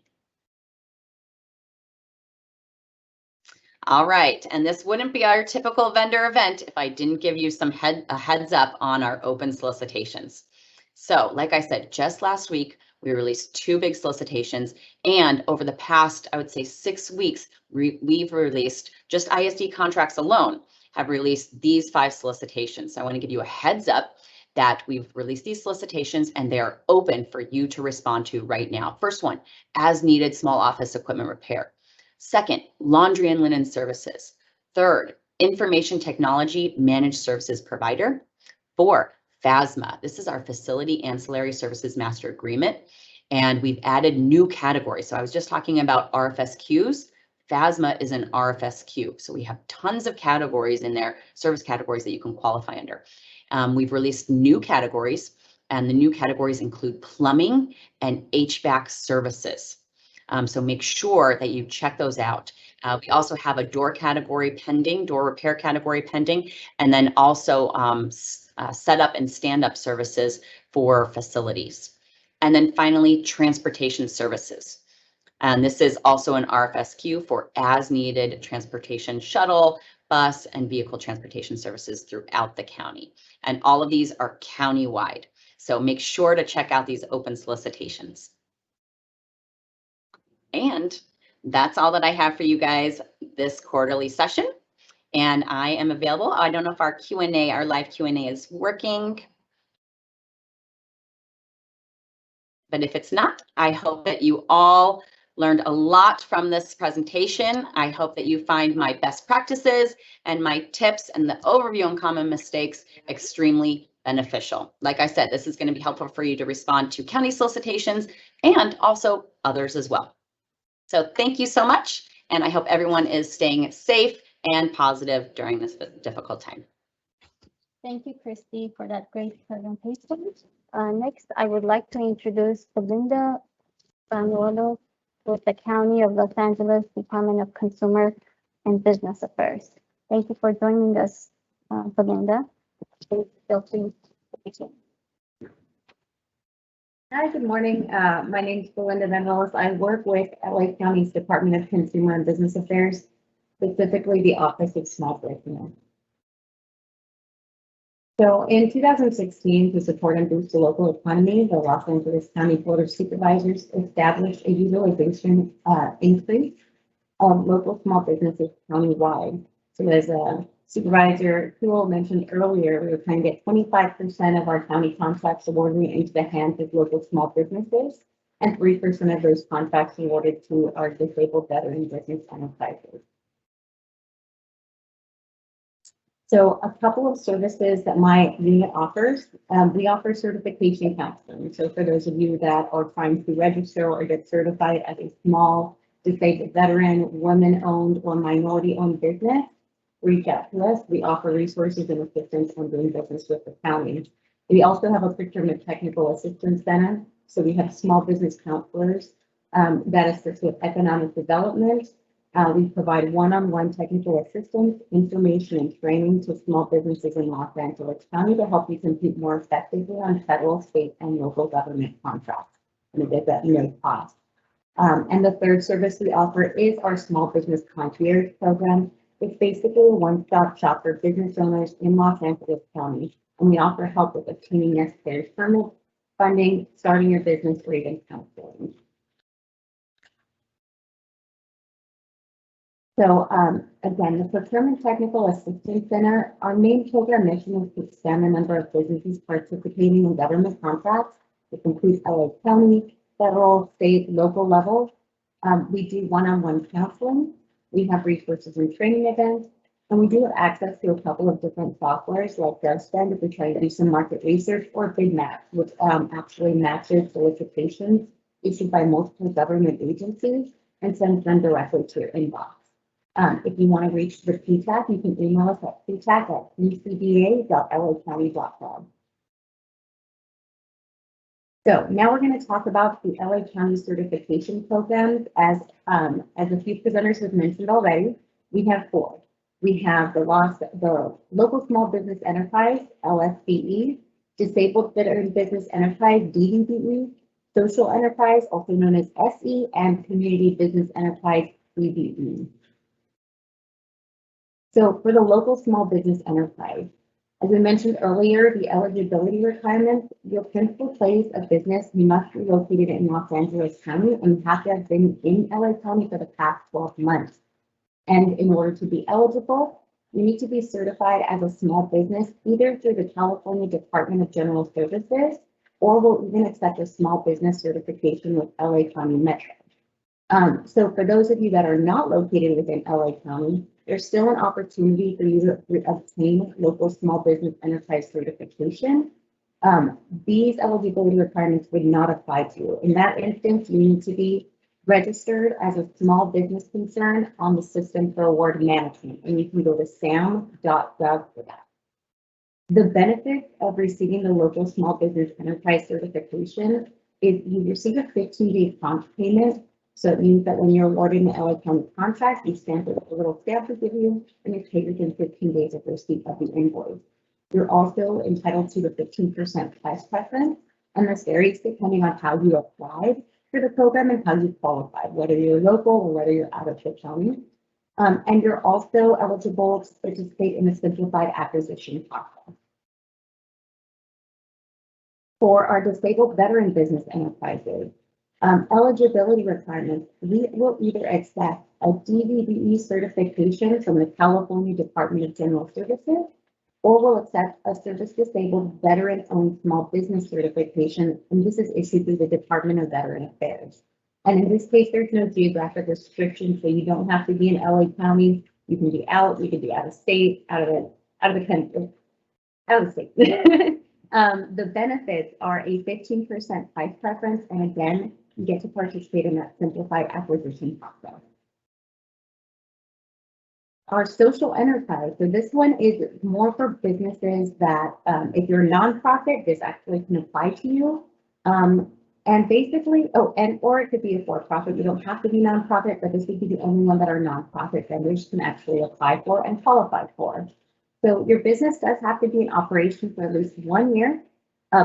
All right, and this wouldn't be our typical vendor event if I didn't give you some heads up on our open solicitations. So like I said, just last week, we released 2 big solicitations, and over the past, I would say 6 weeks, we've released, just ISD contracts alone, have released these 5 solicitations. So I want to give you a heads up that we've released these solicitations and they are open for you to respond to right now. First one, as needed small office equipment repair. Second, laundry and linen services. Third, information technology managed services provider. 4, FASMA. This is our Facility Ancillary Services Master Agreement, and we've added new categories. So I was just talking about RFSQs. FASMA is an RFSQ. So we have tons of categories in there, service categories that you can qualify under. We've released new categories, and the new categories include plumbing and HVAC services. So make sure that you check those out. We also have a door category pending, door repair category pending, and then also setup and stand-up services for facilities. And then finally, transportation services. And this is also an RFSQ for as-needed transportation shuttle, bus, and vehicle transportation services throughout the county. And all of these are county-wide. So make sure to check out these open solicitations. And that's all that I have for you guys this quarterly session. And I am available. I don't know if our Q&A, our live Q&A is working. But if it's not, I hope that you all learned a lot from this presentation. I hope that you find my best practices and my tips and the overview on common mistakes extremely beneficial. Like I said, this is going to be helpful for you to respond to county solicitations and also others as well. So thank you so much, and I hope everyone is staying safe and positive during this difficult time. Thank you, Christy, for that great presentation. Next, I would like to introduce Belinda Banuelo with the County of Los Angeles Department of Consumer and Business Affairs. Thank you for joining us, Belinda. Please feel free to begin. Hi, good morning. My name is Belinda Venelas. I work with LA County's Department of Consumer and Business Affairs, specifically the Office of Small Business. So in 2016, to support and boost the local economy, the Los Angeles County Board of Supervisors established a utilization increase of local small businesses countywide. So as Supervisor Kuhl mentioned earlier, we were trying to get 25% of our county contracts awarded into the hands of local small businesses, and 3% of those contracts awarded to our disabled veteran business enterprises. So a couple of services that my unit offers, we offer certification counseling. So for those of you that are trying to register or get certified as a small disabled veteran, women-owned or minority-owned business, reach out to us. We offer resources and assistance on doing business with the county. We also have a procurement technical assistance center. So we have small business counselors that assist with economic development. We provide one-on-one technical assistance, information, and training to small businesses in Los Angeles County to help you compete more effectively on federal, state, and local government contracts. And it is at no cost. And the third service we offer is our small business concierge program. It's basically a one-stop shop for business owners in Los Angeles County, and we offer help with obtaining necessary permits, funding, starting your business, or even counseling. So again, the Procurement Technical Assistance Center, our main program mission is to expand the number of businesses participating in government contracts. This includes LA County, federal, state, local levels. We do one-on-one counseling. We have resources and training events, and we do have access to a couple of different softwares like Lsde if we try to do some market research, or BidMatch, which actually matches solicitations issued by multiple government agencies and sends them directly to your inbox. If you want to reach the PTAC, you can email us at ptac@ucba.lacounty.gov. So now we're going to talk about the LA County certification programs. As a few presenters have mentioned already, we have 4. We have the Local Small Business Enterprise, LSBE, Disabled Veteran Business Enterprise, DVBE, Social Enterprise, also known as SE, and Community Business Enterprise, CBE. So for the local small business enterprise, as we mentioned earlier, the eligibility requirements, your principal place of business, you must be located in Los Angeles County and you have to have been in LA County for the past 12 months. And in order to be eligible, you need to be certified as a small business, either through the California Department of General Services, or will even accept a small business certification with LA County Metro. So for those of you that are not located within LA County, there's still an opportunity for you to obtain local small business enterprise certification. These eligibility requirements would not apply to you. In that instance, you need to be registered as a small business concern on the System for Award Management, and you can go to sam.gov for that. The benefit of receiving the local small business enterprise certification is you receive a 15-day prompt payment. So it means that when you're awarded an LA County contract, you stamp it with a little stamp to give you, and it's paid within 15 days of receipt of the invoice. You're also entitled to the 15% price preference, and this varies depending on how you applied for the program and how you qualified, whether you're local or whether you're out of the county. And you're also eligible to participate in the simplified acquisition process. For our disabled veteran business enterprises, eligibility requirements, we will either accept a DVBE certification from the California Department of General Services, or we'll accept a service disabled veteran-owned small business certification, and this is issued through the Department of Veteran Affairs. And in this case, there's no geographic restriction, so you don't have to be in LA County. You can be out of state, out of the country, out of the state. The benefits are a 15% price preference, and again, you get to participate in that simplified acquisition process. Our social enterprise, so this one is more for businesses that, if you're a nonprofit, this actually can apply to you. And basically, or it could be a for-profit. You don't have to be nonprofit, but this would be the only one that our nonprofit vendors can actually apply for and qualify for. So your business does have to be in operation for at least 1 year,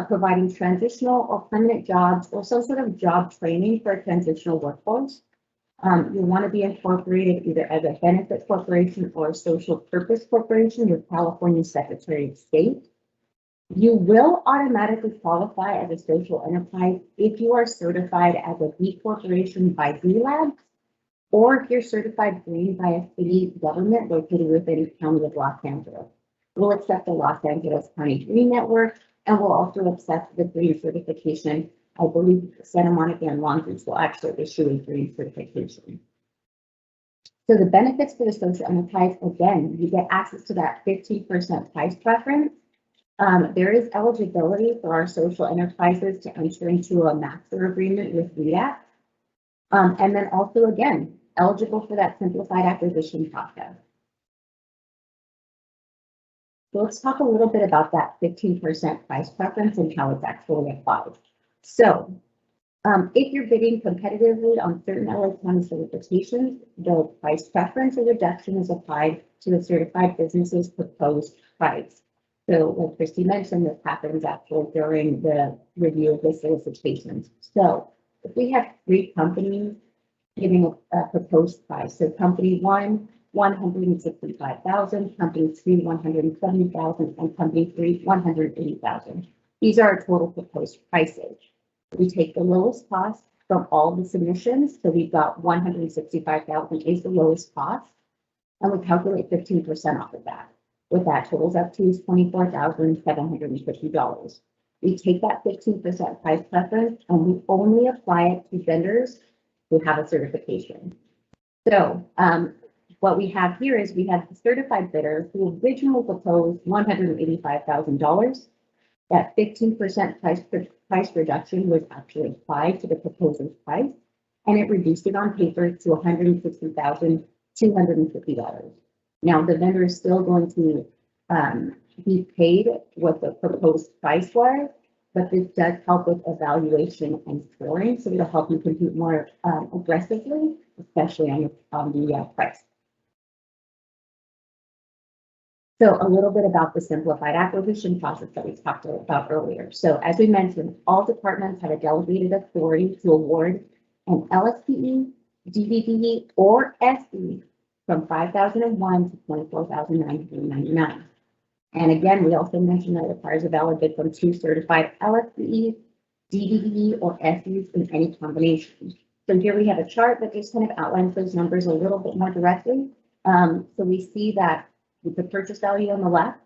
providing transitional or permanent jobs or some sort of job training for a transitional workforce. You want to be incorporated either as a benefit corporation or a social purpose corporation with California Secretary of State. You will automatically qualify as a social enterprise if you are certified as a B corporation by B-Labs, or if you're certified green by a city government located within the County of Los Angeles. We'll accept the Los Angeles County Green Network, and we'll also accept the green certification. I believe Santa Monica and Long Beach will actually issue a green certification. So the benefits for the social enterprise, again, you get access to that 15% price preference. There is eligibility for our social enterprises to enter into a master agreement with REDAC. And then also, again, eligible for that simplified acquisition process. So let's talk a little bit about that 15% price preference and how it's actually applied. So if you're bidding competitively on certain LA County certifications, the price preference or reduction is applied to the certified business's proposed price. So like Christy mentioned, this happens actually during the review of the solicitations. So if we have 3 companies giving a proposed price, so company 1, 165,000, company 2, 170,000, and company 3, 180,000. These are our total proposed prices. We take the lowest cost from all the submissions. So we've got 165,000 is the lowest cost. and we calculate 15% off of that. What that totals up to is $24,750. We take that 15% price preference and we only apply it to vendors who have a certification. So what we have here is we have the certified bidder who originally proposed $185,000. That 15% price reduction was actually applied to the proposer's price, and it reduced it on paper to $160,250. Now, the vendor is still going to be paid what the proposed price was, but this does help with evaluation and scoring, so it'll help you compete more aggressively, especially on the price. So a little bit about the simplified acquisition process that we talked about earlier. So as we mentioned, all departments have a delegated authority to award an Lsde, Dvd, or Sde from $5,001 to $24,999. And again, we also mentioned that it requires a valid bid from 2 certified Lsde, Dvd, or Sdes in any combination. So here we have a chart that just kind of outlines those numbers a little bit more directly. So we see that with the purchase value on the left,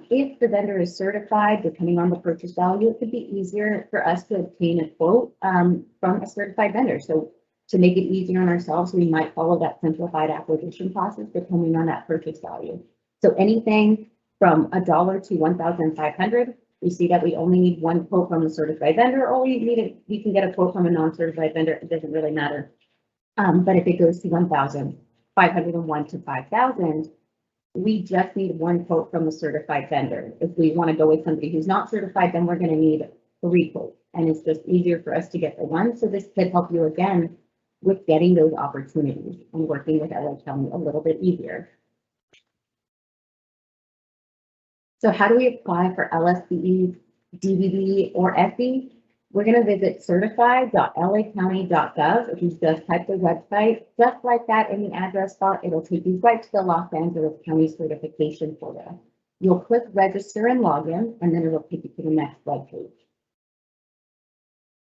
if the vendor is certified, depending on the purchase value, it could be easier for us to obtain a quote from a certified vendor. So to make it easier on ourselves, we might follow that simplified acquisition process depending on that purchase value. So anything from $1 to $1,500, we see that we only need one quote from a certified vendor, or we can get a quote from a non-certified vendor. It doesn't really matter. But if it goes to $1,501 to $5,000, we just need one quote from a certified vendor. If we want to go with somebody who's not certified, then we're going to need 3 quotes, and it's just easier for us to get the one. So this could help you again with getting those opportunities and working with LA County a little bit easier. So how do we apply for Lsde, Dvd, or Sde? We're going to visit certified.lacounty.gov. If you just type the website, just like that in the address bar, it'll take you right to the Los Angeles County certification portal. You'll click register and login, and then it'll take you to the next web page.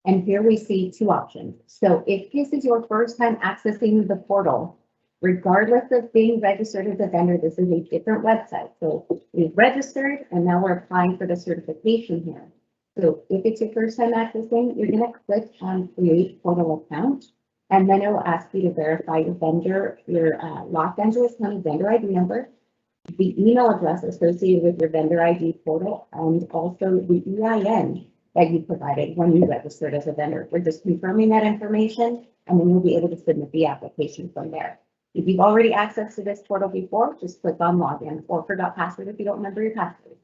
And here we see 2 options. So if this is your first time accessing the portal, regardless of being registered as a vendor, this is a different website. So we've registered, and now we're applying for the certification here. So if it's your first time accessing, you're going to click on create portal account, and then it will ask you to verify your vendor, your Los Angeles County vendor ID number, the email address associated with your vendor ID portal, and also the EIN that you provided when you registered as a vendor. We're just confirming that information, and then you'll be able to submit the application from there. If you've already accessed to this portal before, just click on login, or forgot password if you don't remember your password.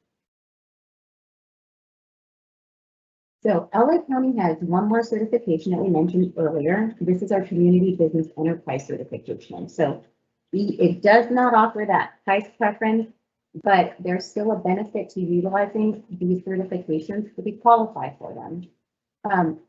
So LA County has one more certification that we mentioned earlier. This is our Community Business Enterprise certification. So it does not offer that price preference, but there's still a benefit to utilizing these certifications to be qualified for them.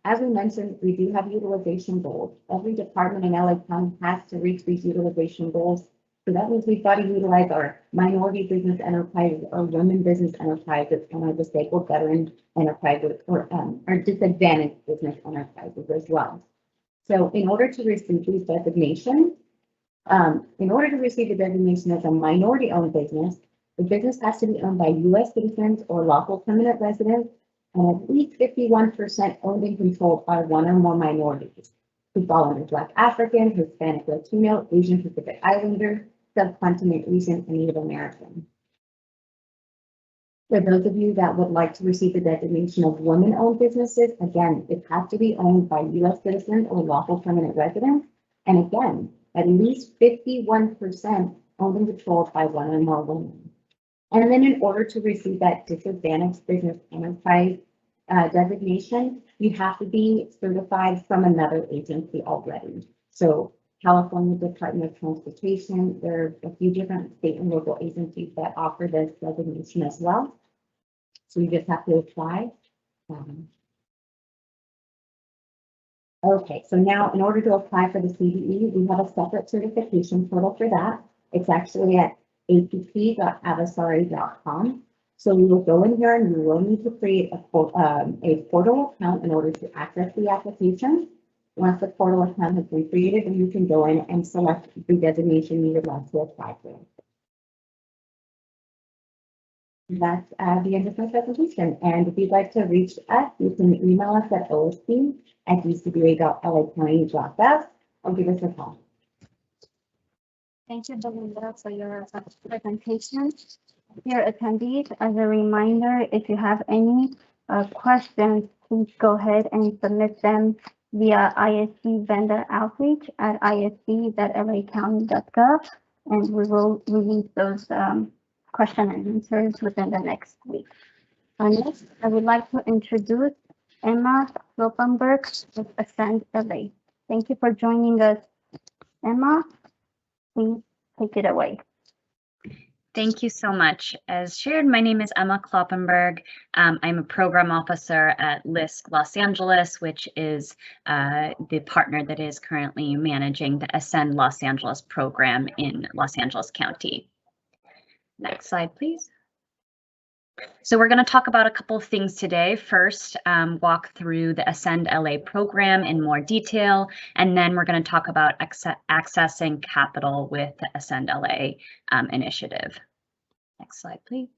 As we mentioned, we do have utilization goals. Every department in LA County has to reach these utilization goals. So that means we've got to utilize our minority business enterprises, our women business enterprises, and our disabled veteran enterprises, or our disadvantaged business enterprises as well. So in order to receive these designations, in order to receive the designation as a minority-owned business, the business has to be owned by U.S. citizens or lawful permanent residents, and at least 51% owned and controlled by one or more minorities, who fall under Black African, Hispanic, Latino, Asian Pacific Islander, Subcontinent Asian, and Native American. For those of you that would like to receive the designation of women-owned businesses, again, it has to be owned by U.S. citizens or lawful permanent residents, and again, at least 51% owned and controlled by one or more women. And then in order to receive that disadvantaged business enterprise designation, you have to be certified from another agency already. So California Department of Transportation, there are a few different state and local agencies that offer this designation as well. So you just have to apply. Okay, so now in order to apply for the CDE, we have a separate certification portal for that. It's actually at app.avasari.com. So we will go in here and you will need to create a portal account in order to access the application. Once the portal account has been created, you can go in and select the designation you would like to apply for. That's the end of my presentation. And if you'd like to reach us, you can email us at lsd@ucba.lacounty.gov or give us a call. Thank you, Belinda, for your presentation. Dear attendees, as a reminder, if you have any questions, please go ahead and submit them via ISD vendor outreach at isd.lacounty.gov, and we will release those question and answers within the next week. Next, I would like to introduce Emma Kloppenberg with Ascend LA. Thank you for joining us. Emma, please take it away. Thank you so much. As shared, my name is Emma Kloppenberg. I'm a program officer at Lsde Los Angeles, which is the partner that is currently managing the Ascend Los Angeles program in Los Angeles County. Next slide, please. So we're going to talk about a couple of things today. First, walk through the Ascend LA program in more detail, and then we're going to talk about accessing capital with the Ascend LA initiative. Next slide, please.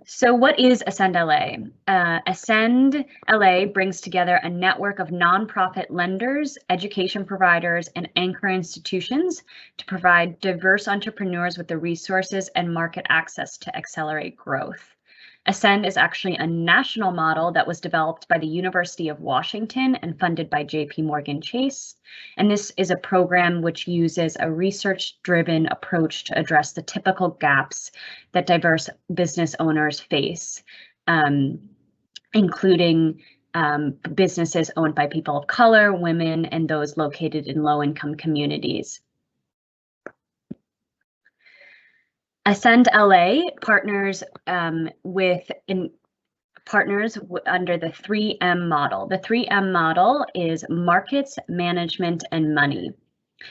So what is Ascend LA? Ascend LA brings together a network of nonprofit lenders, education providers, and anchor institutions to provide diverse entrepreneurs with the resources and market access to accelerate growth. Ascend is actually a national model that was developed by the University of Washington and funded by JP Morgan Chase. And this is a program which uses a research-driven approach to address the typical gaps that diverse business owners face, including businesses owned by people of color, women, and those located in low-income communities. Ascend LA partners under the 3M model. The 3M model is markets, management, and money.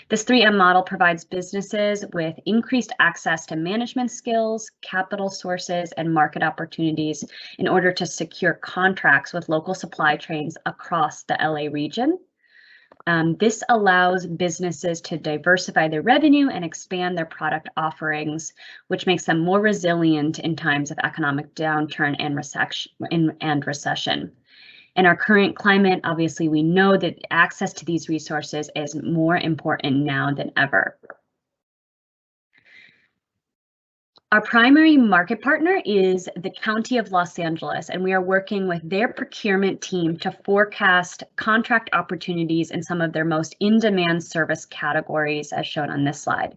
This 3M model provides businesses with increased access to management skills, capital sources, and market opportunities in order to secure contracts with local supply chains across the LA region. This allows businesses to diversify their revenue and expand their product offerings, which makes them more resilient in times of economic downturn and recession. In our current climate, obviously, we know that access to these resources is more important now than ever. Our primary market partner is the County of Los Angeles, and we are working with their procurement team to forecast contract opportunities in some of their most in-demand service categories, as shown on this slide.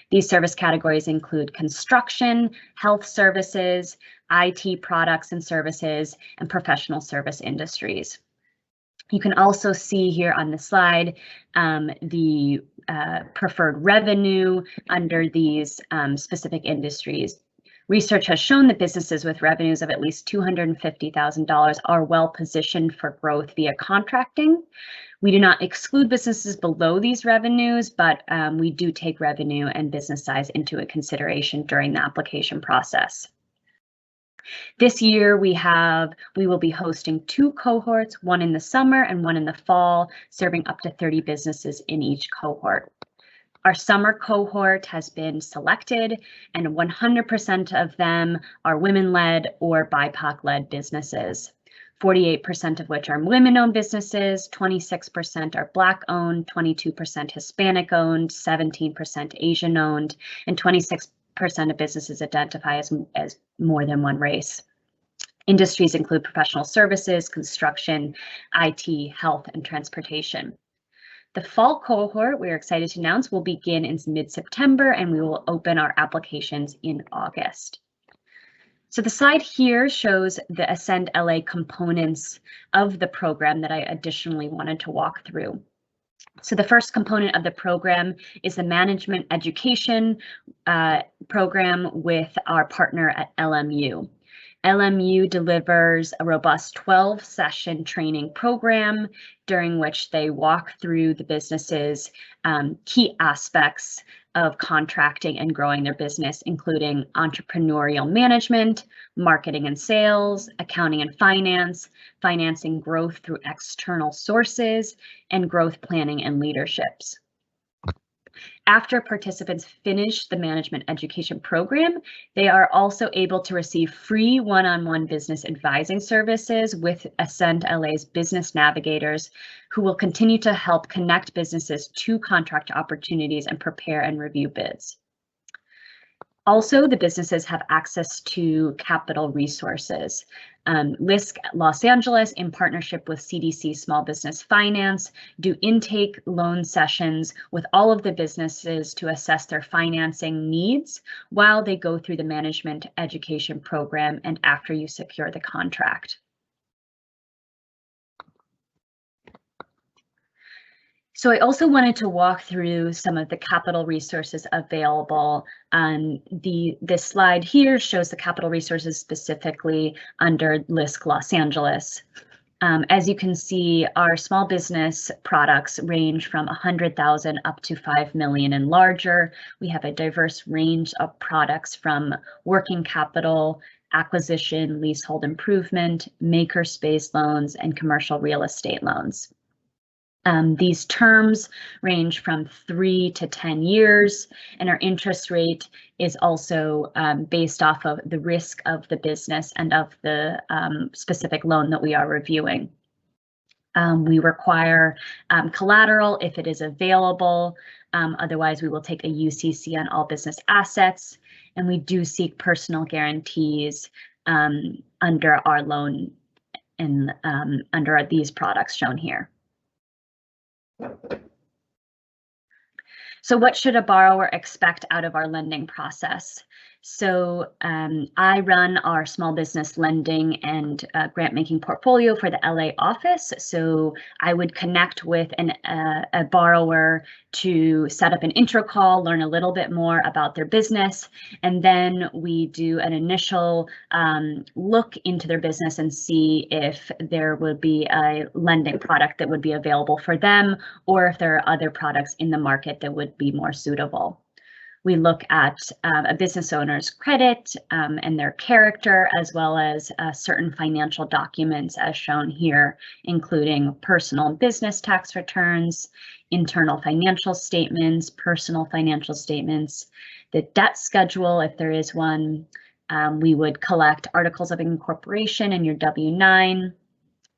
These service categories include construction, health services, IT products and services, and professional service industries. You can also see here on the slide the preferred revenue under these specific industries. Research has shown that businesses with revenues of at least $250,000 are well positioned for growth via contracting. We do not exclude businesses below these revenues, but we do take revenue and business size into consideration during the application process. This year we will be hosting 2 cohorts, one in the summer and one in the fall, serving up to 30 businesses in each cohort. Our summer cohort has been selected, and 100% of them are women-led or BIPOC-led businesses. 48% of which are women-owned businesses, 26% are Black-owned, 22% Hispanic-owned, 17% Asian-owned, and 26% of businesses identify as more than one race. Industries include professional services, construction, IT, health, and transportation. The fall cohort, we are excited to announce, will begin in mid-September, and we will open our applications in August. So the slide here shows the Ascend LA components of the program that I additionally wanted to walk through. So the first component of the program is the management education program with our partner at LMU. LMU delivers a robust 12-session training program during which they walk through the business's key aspects of contracting and growing their business, including entrepreneurial management, marketing and sales, accounting and finance, financing growth through external sources, and growth planning and leaderships. After participants finish the management education program, they are also able to receive free one-on-one business advising services with Ascend LA's business navigators, who will continue to help connect businesses to contract opportunities and prepare and review bids. Also, the businesses have access to capital resources. Lsde Los Angeles, in partnership with CDC Small Business Finance, do intake loan sessions with all of the businesses to assess their financing needs while they go through the management education program and after you secure the contract. So I also wanted to walk through some of the capital resources available. This slide here shows the capital resources specifically under Lsde Los Angeles. As you can see, our small business products range from 100,000 up to 5 million and larger. We have a diverse range of products from working capital, acquisition, leasehold improvement, makerspace loans, and commercial real estate loans. These terms range from 3 to 10 years, and our interest rate is also based off of the risk of the business and of the specific loan that we are reviewing. We require collateral if it is available. Otherwise, we will take a UCC on all business assets, and we do seek personal guarantees under our loan and under these products shown here. So what should a borrower expect out of our lending process? So I run our small business lending and grant making portfolio for the LA office. So I would connect with a borrower to set up an intro call, learn a little bit more about their business, and then we do an initial look into their business and see if there would be a lending product that would be available for them, or if there are other products in the market that would be more suitable. We look at a business owner's credit and their character, as well as certain financial documents as shown here, including personal and business tax returns, internal financial statements, personal financial statements, the debt schedule, if there is one. We would collect articles of incorporation and your W-9,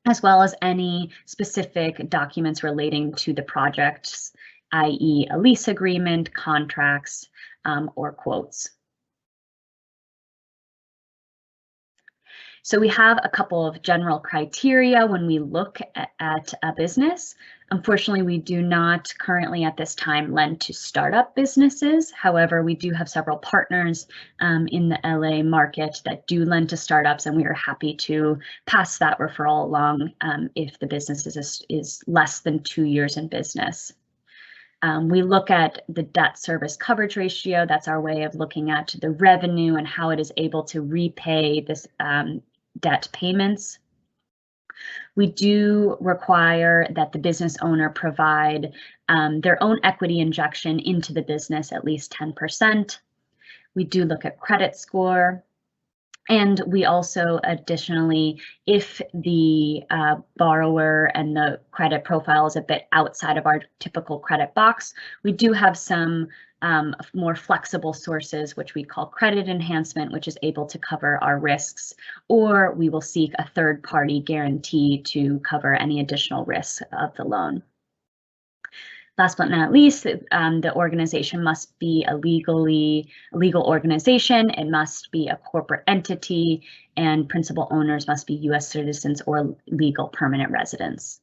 as well as any specific documents relating to the projects, i.e. a lease agreement, contracts, or quotes. So we have a couple of general criteria when we look at a business. Unfortunately, we do not currently at this time lend to startup businesses. However, we do have several partners in the LA market that do lend to startups, and we are happy to pass that referral along if the business is less than 2 years in business. We look at the debt service coverage ratio. That's our way of looking at the revenue and how it is able to repay this debt payments. We do require that the business owner provide their own equity injection into the business, at least 10%. We do look at credit score. And we also additionally, if the borrower and the credit profile is a bit outside of our typical credit box, we do have some more flexible sources, which we call credit enhancement, which is able to cover our risks, or we will seek a third-party guarantee to cover any additional risks of the loan. Last but not least, the organization must be a legal organization. It must be a corporate entity, and principal owners must be U.S. citizens or legal permanent residents.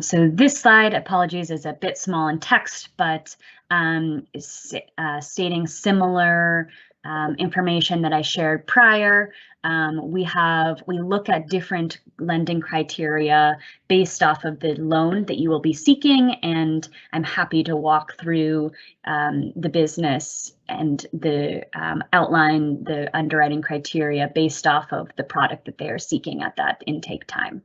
So this slide, apologies, is a bit small in text, but stating similar information that I shared prior. We look at different lending criteria based off of the loan that you will be seeking, and I'm happy to walk through the business and the outline the underwriting criteria based off of the product that they are seeking at that intake time.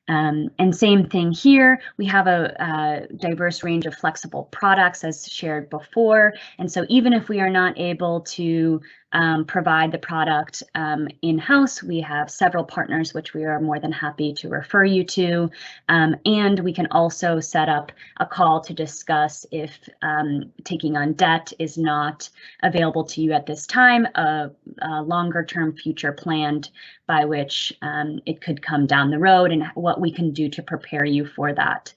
And same thing here, we have a diverse range of flexible products as shared before. And so even if we are not able to provide the product in-house, we have several partners which we are more than happy to refer you to. And we can also set up a call to discuss if taking on debt is not available to you at this time, a longer term future planned by which it could come down the road and what we can do to prepare you for that.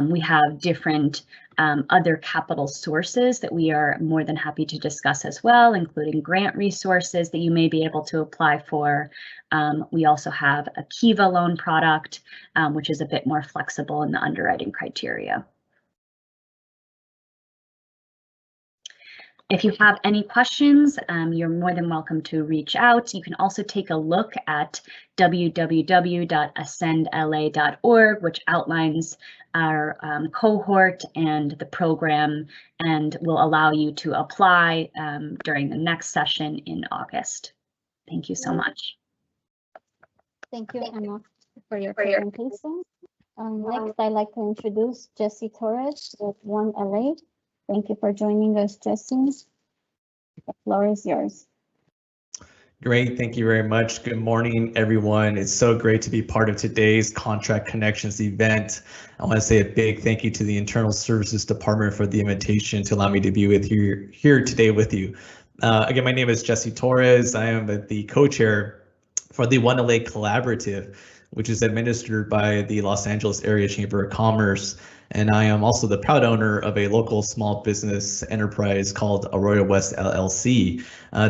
We have different other capital sources that we are more than happy to discuss as well, including grant resources that you may be able to apply for. We also have a Kiva loan product, which is a bit more flexible in the underwriting criteria. If you have any questions, you're more than welcome to reach out. You can also take a look at www.ascendla.org, which outlines our cohort and the program and will allow you to apply during the next session in August. Thank you so much. Thank you, Emma, for your presentation. Next, I'd like to introduce Jessie Torres with 1LA. Thank you for joining us, Jessie. The floor is yours. Great, thank you very much. Good morning, everyone. It's so great to be part of today's Contract Connections event. I want to say a big thank you to the Internal Services Department for the invitation to allow me to be here today with you. Again, my name is Jessie Torres. I am the co-chair for the 1LA Collaborative, which is administered by the Los Angeles Area Chamber of Commerce. And I am also the proud owner of a local small business enterprise called Arroyo West LLC.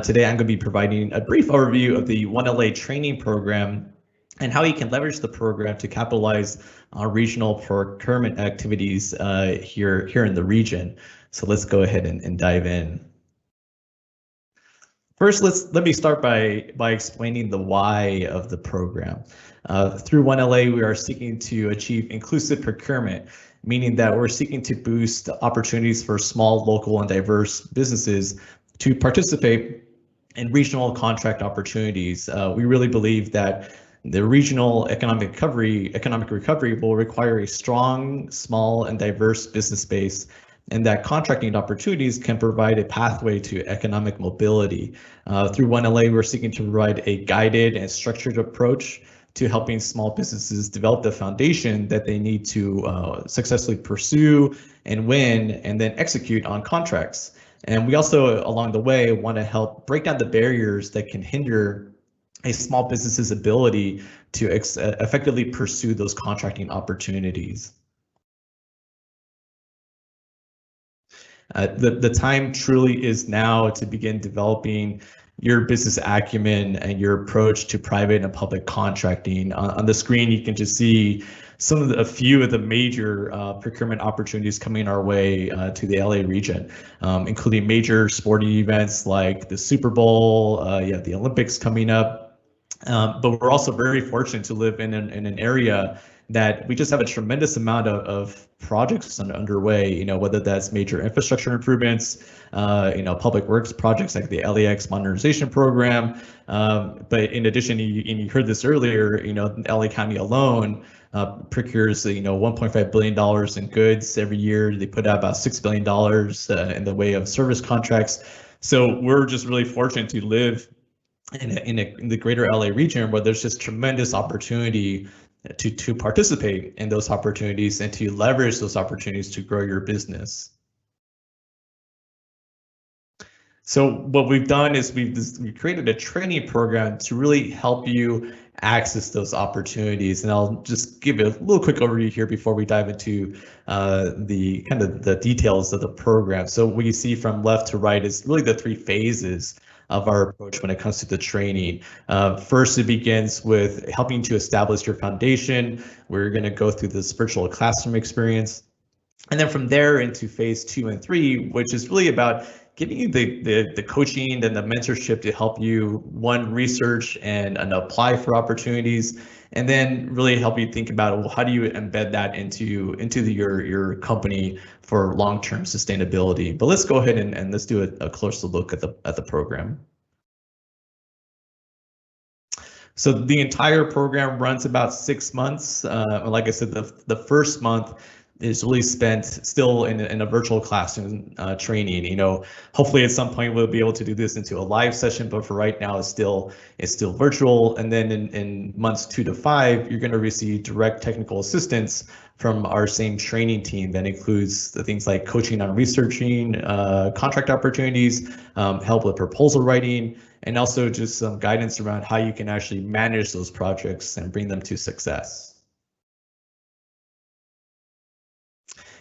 Today, I'm going to be providing a brief overview of the 1LA training program and how you can leverage the program to capitalize on regional procurement activities here in the region. So let's go ahead and dive in. First, let me start by explaining the why of the program. Through 1LA, we are seeking to achieve inclusive procurement, meaning that we're seeking to boost opportunities for small, local, and diverse businesses to participate in regional contract opportunities. We really believe that the regional economic recovery will require a strong, small, and diverse business base, and that contracting opportunities can provide a pathway to economic mobility. Through 1LA, we're seeking to provide a guided and structured approach to helping small businesses develop the foundation that they need to successfully pursue and win and then execute on contracts. And we also, along the way, want to help break down the barriers that can hinder a small business's ability to effectively pursue those contracting opportunities. The time truly is now to begin developing your business acumen and your approach to private and public contracting. On the screen, you can just see a few of the major procurement opportunities coming our way to the LA region, including major sporting events like the Super Bowl, you have the Olympics coming up. But we're also very fortunate to live in an area that we just have a tremendous amount of projects underway, whether that's major infrastructure improvements, public works projects like the LAX modernization program. But in addition, and you heard this earlier, LA County alone procures, $1.5 billion in goods every year. They put out about $6 billion in the way of service contracts. So we're just really fortunate to live in the greater LA region where there's just tremendous opportunity to participate in those opportunities and to leverage those opportunities to grow your business. So what we've done is we created a training program to really help you access those opportunities. And I'll just give a little quick overview here before we dive into the details of the program. So what you see from left to right is really the three phases of our approach when it comes to the training. First, it begins with helping to establish your foundation. We're going to go through this virtual classroom experience. And then from there into phase 2 and 3, which is really about giving you the coaching and the mentorship to help you, one, research and apply for opportunities, and then really help you think about, well, how do you embed that into your company for long-term sustainability. But let's go ahead and let's do a closer look at the program. So the entire program runs about 6 months. Like I said, the first month is really spent still in a virtual classroom training. You know, hopefully at some point we'll be able to do this into a live session, but for right now it's still virtual. And then in months 2 to 5, you're going to receive direct technical assistance from our same training team that includes the things like coaching on researching contract opportunities, help with proposal writing, and also just some guidance around how you can actually manage those projects and bring them to success.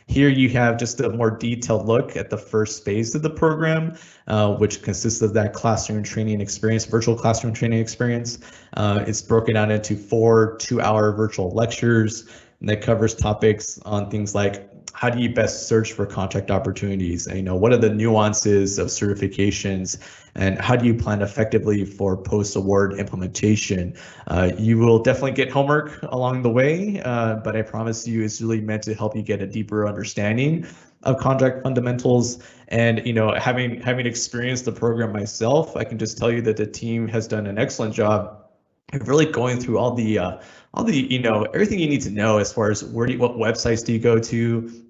Here you have just a more detailed look at the first phase of the program, which consists of that classroom training experience, virtual classroom training experience. It's broken out into 4 2-hour virtual lectures that covers topics on things like how do you best search for contract opportunities? And, you know, what are the nuances of certifications, and how do you plan effectively for post-award implementation? You will definitely get homework along the way, but I promise you it's really meant to help you get a deeper understanding of contract fundamentals. And, you know, having experienced the program myself, I can just tell you that the team has done an excellent job of really going through all the you know, everything you need to know as far as what websites do you go to,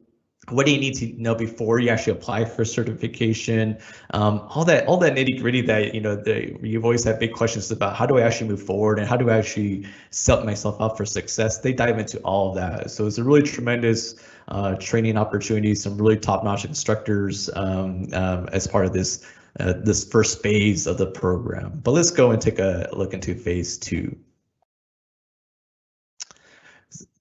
what do you need to know before you actually apply for certification, all that nitty gritty that, you know, you've always had big questions about. How do I actually move forward, and how do I actually set myself up for success? They dive into all of that. So it's a really tremendous training opportunity, some really top-notch instructors as part of this first phase of the program. But let's go and take a look into phase 2.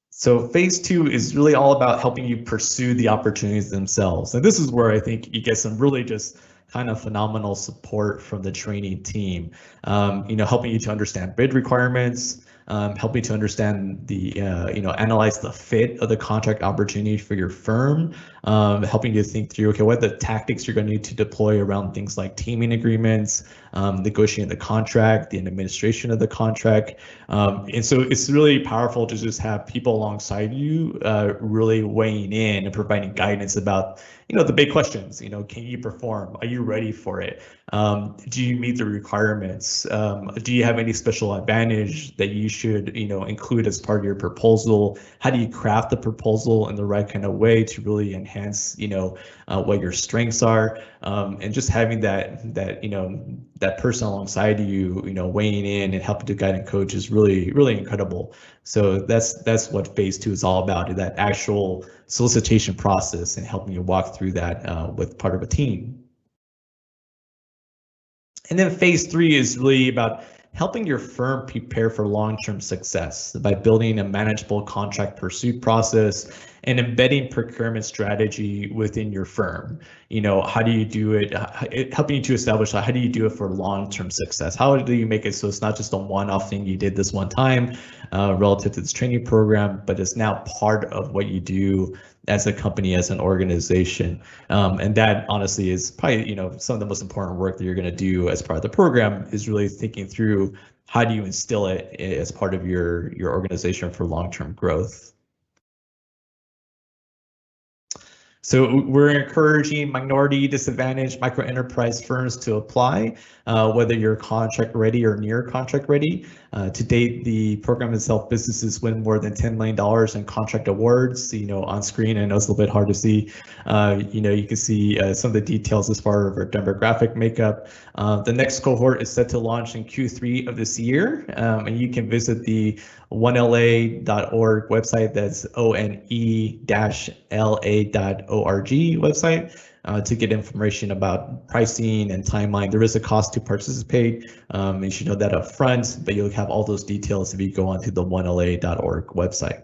So phase 2 is really all about helping you pursue the opportunities themselves. And this is where I think you get some really just kind of phenomenal support from the training team, you know, helping you to understand bid requirements, helping to understand the, you know, analyze the fit of the contract opportunity for your firm, helping you think through, okay, what are the tactics you're going to need to deploy around things like teaming agreements, negotiating the contract, the administration of the contract. And so it's really powerful to just have people alongside you really weighing in and providing guidance about, you know, the big questions. You know, can you perform? Are you ready for it? Do you meet the requirements? Do you have any special advantage that you should, you know, include as part of your proposal? How do you craft the proposal in the right kind of way to really enhance, you know, what your strengths are? And just having that you know, that person alongside you, you know, weighing in and helping to guide and coach is really, really incredible. So that's what phase 2 is all about, that actual solicitation process and helping you walk through that with part of a team. And then phase 3 is really about helping your firm prepare for long-term success by building a manageable contract pursuit process and embedding procurement strategy within your firm. You know, how do you do it? Helping you to establish how do you do it for long-term success? How do you make it so it's not just a one-off thing you did this one time relative to this training program, but it's now part of what you do as a company, as an organization. And that honestly is probably, you know, some of the most important work that you're going to do as part of the program is really thinking through how do you instill it as part of your organization for long-term growth. So we're encouraging minority, disadvantaged, micro enterprise firms to apply, whether you're contract ready or near contract ready. To date, the program has helped businesses win more than $10 million in contract awards. You know, on screen, I know it's a little bit hard to see. You know, you can see some of the details as far as our demographic makeup. The next cohort is set to launch in Q3 of this year, and you can visit the onela.org website. That's one-la.org website to get information about pricing and timeline. There is a cost to participate. You should know that up front, but you'll have all those details if you go onto the onela.org website.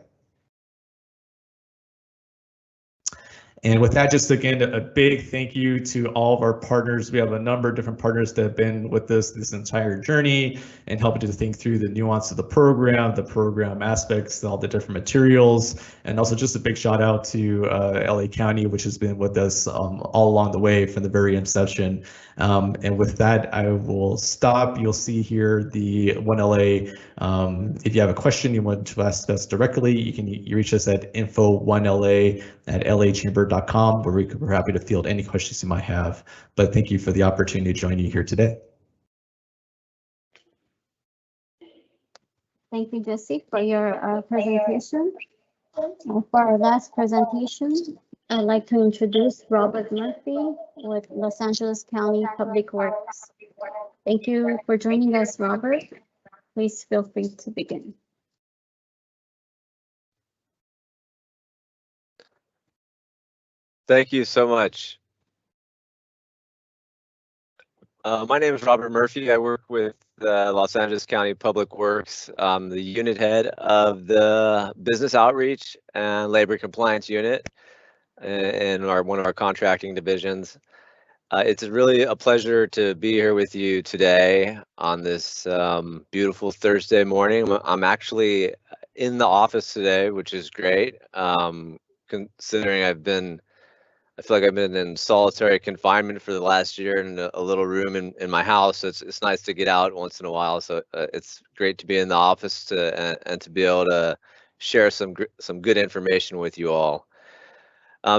And with that, just again, a big thank you to all of our partners. We have a number of different partners that have been with us this entire journey and helping to think through the nuance of the program aspects, all the different materials, and also just a big shout out to LA County, which has been with us all along the way from the very inception. And with that, I will stop. You'll see here the 1LA. If you have a question you want to ask us directly, you reach us at info1la@lachamber.com, where we're happy to field any questions you might have. But thank you for the opportunity to join you here today. Thank you, Jesse, for your presentation. And for our last presentation, I'd like to introduce Robert Murphy with Los Angeles County Public Works. Thank you for joining us, Robert. Please feel free to begin. Thank you so much. My name is Robert Murphy. I work with Los Angeles County Public Works. I'm the unit head of the Business Outreach and Labor Compliance Unit in one of our contracting divisions. It's really a pleasure to be here with you today on this beautiful Thursday morning. I'm actually in the office today, which is great, considering I feel like I've been in solitary confinement for the last year in a little room in my house. So it's nice to get out once in a while. So it's great to be in the office and to be able to share some good information with you all.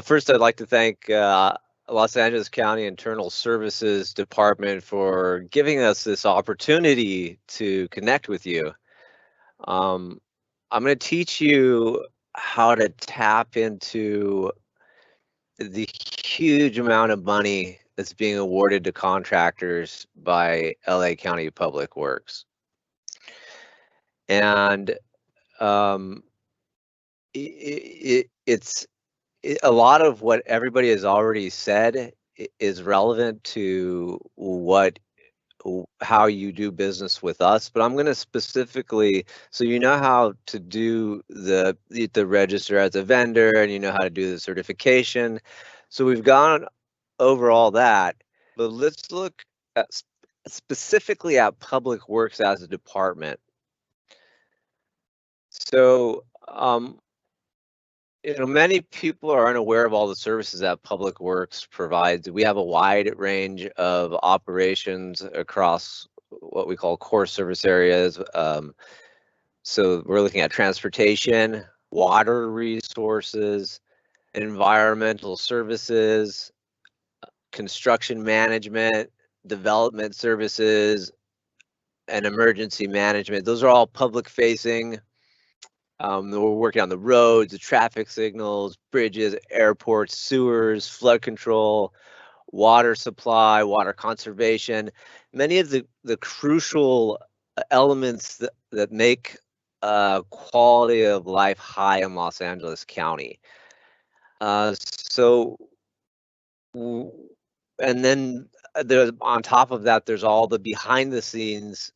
First, I'd like to thank Los Angeles County Internal Services Department for giving us this opportunity to connect with you. I'm going to teach you how to tap into the huge amount of money that's being awarded to contractors by LA County Public Works. And it's a lot of what everybody has already said is relevant to how you do business with us, but I'm going to specifically, so you know how to do the register as a vendor, and you know how to do the certification. So we've gone over all that, but let's look at specifically at Public Works as a department. So many people are unaware of all the services that Public Works provides. We have a wide range of operations across what we call core service areas. So we're looking at transportation, water resources, environmental services, construction management, development services, and emergency management. Those are all public facing. We're working on the roads, the traffic signals, bridges, airports, sewers, flood control, water supply, water conservation, many of the crucial elements that make quality of life high in Los Angeles County. And then on top of that, there's all the behind the scenes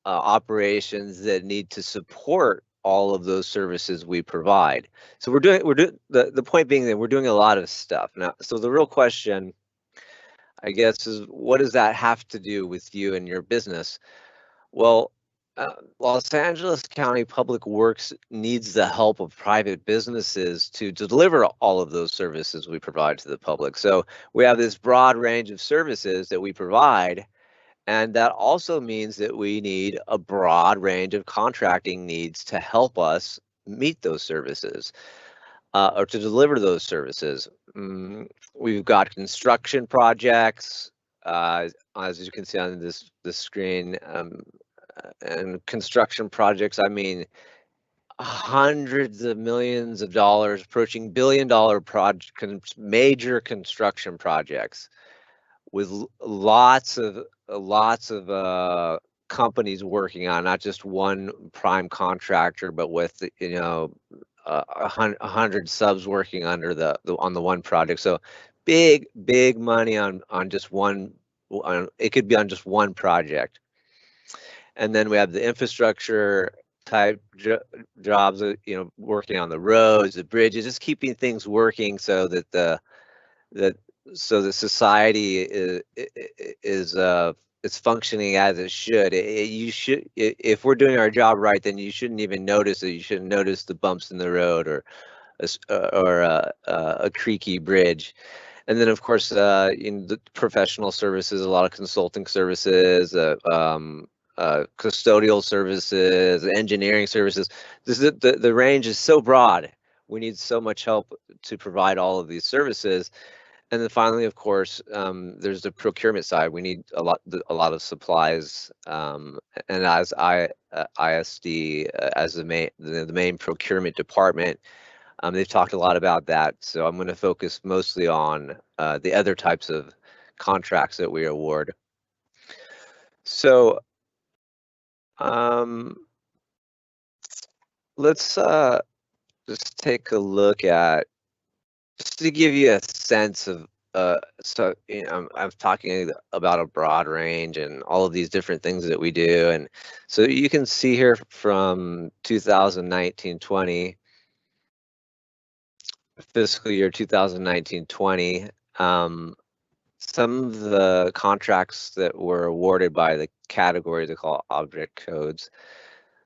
operations that need to support all of those services we provide. So we're doing the point being that we're doing a lot of stuff now. So the real question, I guess, is what does that have to do with you and your business? Well, Los Angeles County Public Works needs the help of private businesses to deliver all of those services we provide to the public. So we have this broad range of services that we provide, and that also means that we need a broad range of contracting needs to help us meet those services or to deliver those services. We've got construction projects, as you can see on this screen, and construction projects, I mean, hundreds of millions of dollars, approaching billion-dollar major construction projects with lots of companies working on, not just one prime contractor, but with 100 subs working under on the one project. So big money on just one. It could be on just one project. And then we have the infrastructure type jobs, you know, working on the roads, the bridges, just keeping things working so that the society is functioning as it should. If we're doing our job right, then you shouldn't even notice it. You shouldn't notice the bumps in the road or a creaky bridge. And then, of course, in the professional services, a lot of consulting services, custodial services, engineering services. The range is so broad. We need so much help to provide all of these services. And then finally, of course, there's the procurement side. We need a lot of supplies, and as ISD as the main procurement department. They've talked a lot about that, so I'm going to focus mostly on the other types of contracts that we award. So let's just take a look at, just to give you a sense of, so you know, I'm talking about a broad range and all of these different things that we do, and so you can see here from 2019-20. Fiscal year 2019-20, some of the contracts that were awarded by the category they call object codes.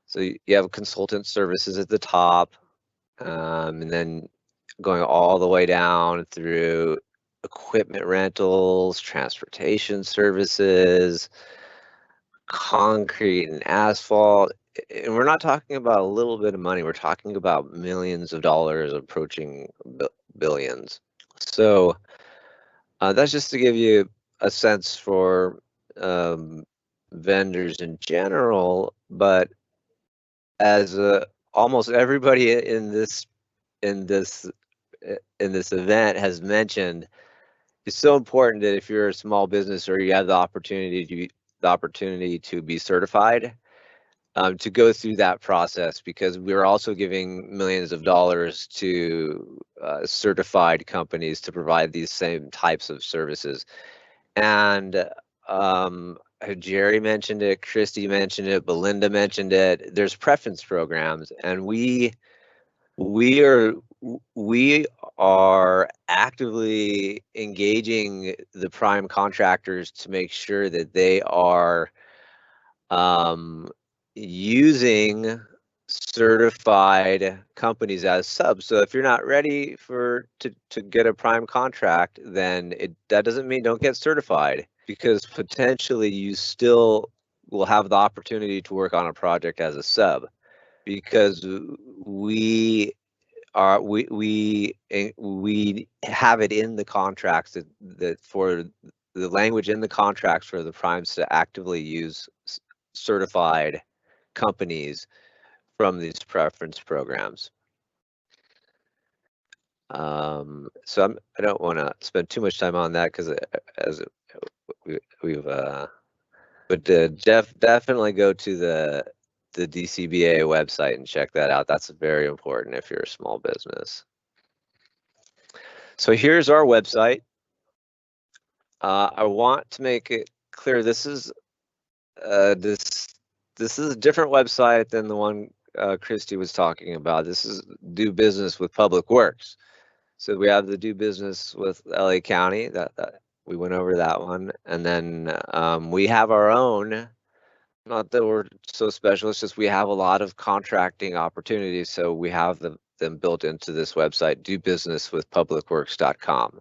So you have consultant services at the top, and then going all the way down through equipment rentals, transportation services, concrete and asphalt. And we're not talking about a little bit of money, we're talking about millions of dollars approaching billions. So that's just to give you a sense for vendors in general, but as almost everybody in this event has mentioned, it's so important that if you're a small business or you have the opportunity to be certified, to go through that process, because we're also giving millions of dollars to certified companies to provide these same types of services. And Jerry mentioned it, Christy mentioned it, Belinda mentioned it. There's preference programs, and we are actively engaging the prime contractors to make sure that they are using certified companies as subs. So if you're not ready to get a prime contract, then that doesn't mean don't get certified, because potentially you still will have the opportunity to work on a project as a sub, because we have it in the contracts that for the language in the contracts for the primes to actively use certified companies from these preference programs. So I don't want to spend too much time on that, because but definitely go to the DCBA website and check that out. That's very important if you're a small business. So here's our website. I want to make it clear, this is this is a different website than the one Christy was talking about. This is Do Business with Public Works. So we have the Do Business with LA County, that we went over that one, and then we have our own. Not that we're so special, it's just we have a lot of contracting opportunities, so we have them built into this website, dobusinesswithpublicworks.com.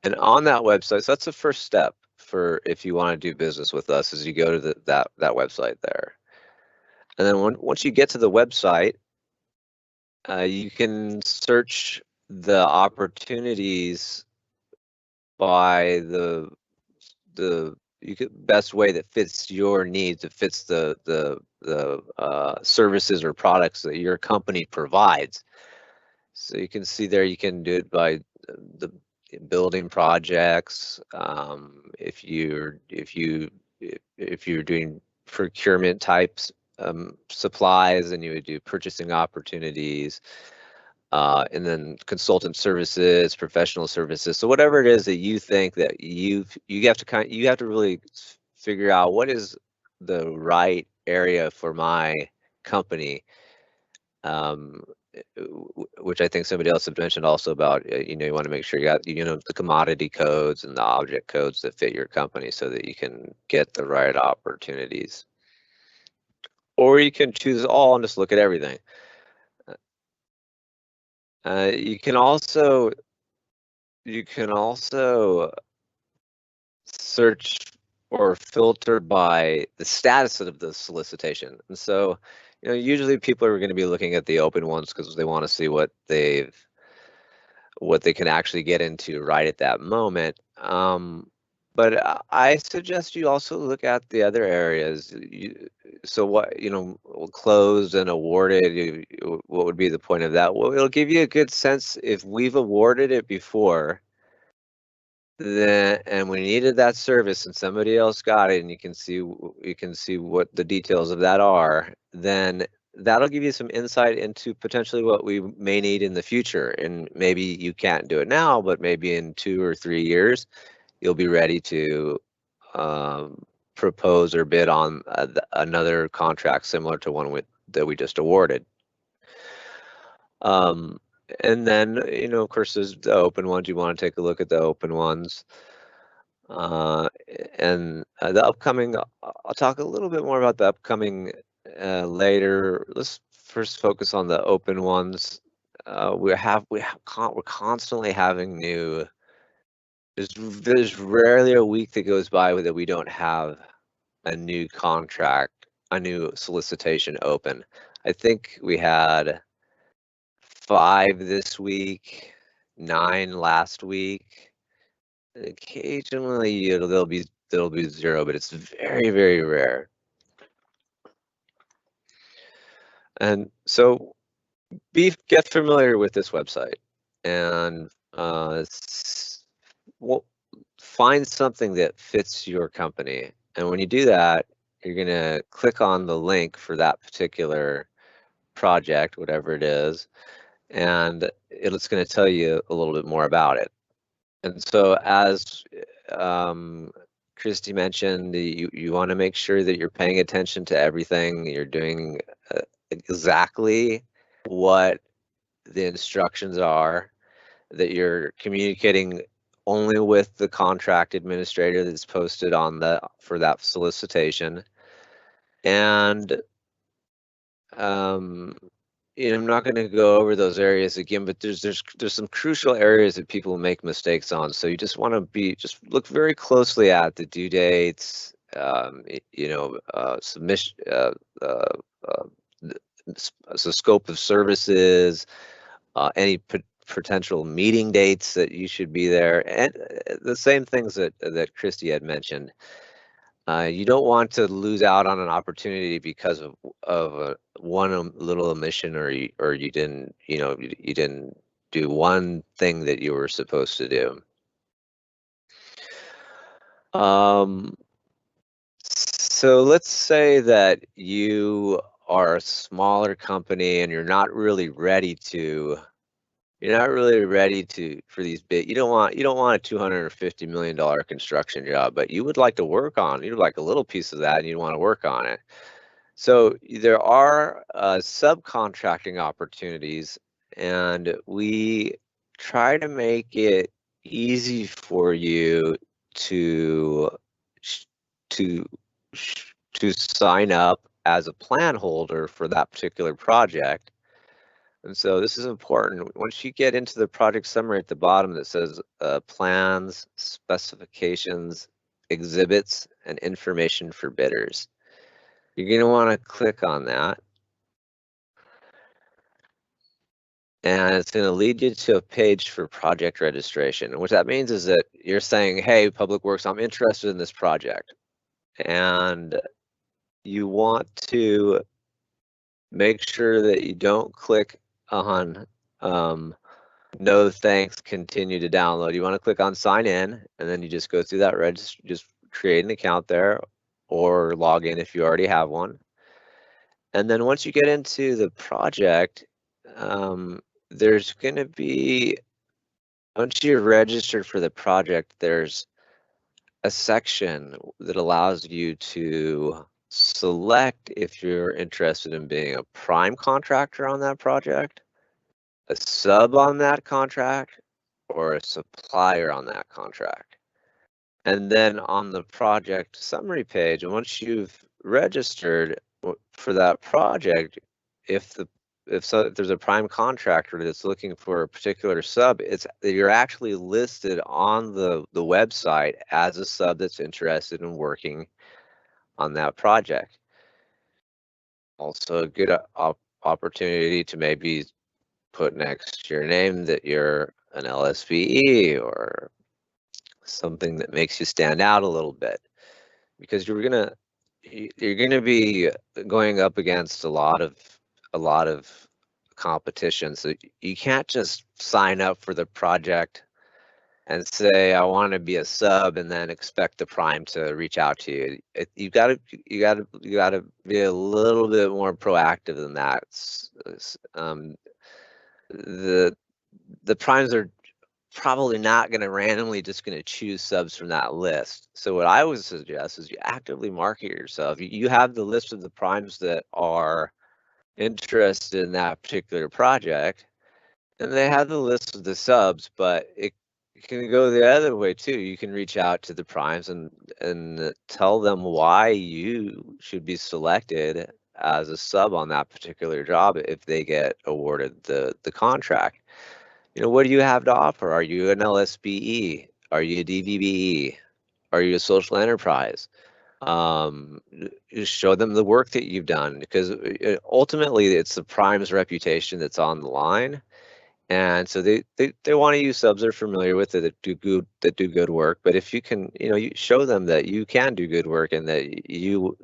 And on that website, so that's the first step for if you want to do business with us, is you go to that website there. And then once you get to the website, you can search the opportunities by the best way that fits your needs, that fits the services or products that your company provides. So you can see there, you can do it by the building projects. If you're doing procurement types supplies, and you would do purchasing opportunities, and then consultant services, professional services. So whatever it is that you think that you have to really figure out what is the right area for my company, which I think somebody else had mentioned also about, you know, you want to make sure you got, you know, the commodity codes and the object codes that fit your company so that you can get the right opportunities. Or you can choose all and just look at everything. You can also search or filter by the status of the solicitation. And so, you know, usually people are going to be looking at the open ones because they want to see what they can actually get into right at that moment. But I suggest you also look at the other areas. So what, you know, closed and awarded, what would be the point of that? Well, it'll give you a good sense if we've awarded it before, then, and we needed that service and somebody else got it, and you can see what the details of that are, then that'll give you some insight into potentially what we may need in the future. And maybe you can't do it now, but maybe in 2 or 3 years, you'll be ready to propose or bid on another contract similar to one that we just awarded. And then, you know, of course, there's the open ones. You want to take a look at the open ones. And the upcoming, I'll talk a little bit more about the upcoming later. Let's first focus on the open ones. We're constantly having new. There's rarely a week that goes by that we don't have a new contract, a new solicitation open. I think we had 5 this week, 9 last week. Occasionally there'll be 0, but it's very, very rare. And so get familiar with this website and find something that fits your company. And when you do that, you're going to click on the link for that particular project, whatever it is, and it's going to tell you a little bit more about it. And so as Christy mentioned, you want to make sure that you're paying attention to everything. You're doing exactly what the instructions are, that you're communicating only with the contract administrator that's posted on for that solicitation. And you know, I'm not going to go over those areas again, but there's some crucial areas that people make mistakes on. So you just want to look very closely at the due dates, you know, submission, so scope of services, any potential meeting dates that you should be there, and the same things that Christy had mentioned. You don't want to lose out on an opportunity because of one little omission, or you didn't, you know, you didn't do one thing that you were supposed to do. So let's say that you are a smaller company and you're not really ready for these big. You don't want a $250 million construction job, but you would like to work on. You'd like a little piece of that, and you want to work on it. So there are subcontracting opportunities, and we try to make it easy for you to sign up as a plan holder for that particular project. And so this is important. Once you get into the project summary at the bottom that says plans, specifications, exhibits, and information for bidders, you're going to want to click on that. And it's going to lead you to a page for project registration. And what that means is that you're saying, hey, Public Works, I'm interested in this project. And you want to make sure that you don't click on no thanks, continue to download. You want to click on sign in, and then you just go through that register, just create an account there or log in if you already have one. And then once you get into the project, there's going to be, once you're registered for the project, there's a section that allows you to select if you're interested in being a prime contractor on that project, a sub on that contract, or a supplier on that contract. And then on the project summary page, once you've registered for that project, if there's a prime contractor that's looking for a particular sub, you're actually listed on the website as a sub that's interested in working on that project. Also a good opportunity to maybe put next to your name that you're an LSVE or something that makes you stand out a little bit, because you're gonna be going up against a lot of competition. So you can't just sign up for the project and say I want to be a sub and then expect the prime to reach out to you. You gotta be a little bit more proactive than that. The primes are probably not going to randomly just going to choose subs from that list. So what I would suggest is you actively market yourself. You have the list of the primes that are interested in that particular project, and they have the list of the subs, but it can go the other way too. You can reach out to the primes and tell them why you should be selected as a sub on that particular job if they get awarded the contract. You know, what do you have to offer? Are you an LSBE? Are you a DVBE? Are you a social enterprise? Show them the work that you've done, because ultimately it's the prime's reputation that's on the line. And so they want to use subs they're familiar with that do good work. But if you can, you show them that you can do good work and that you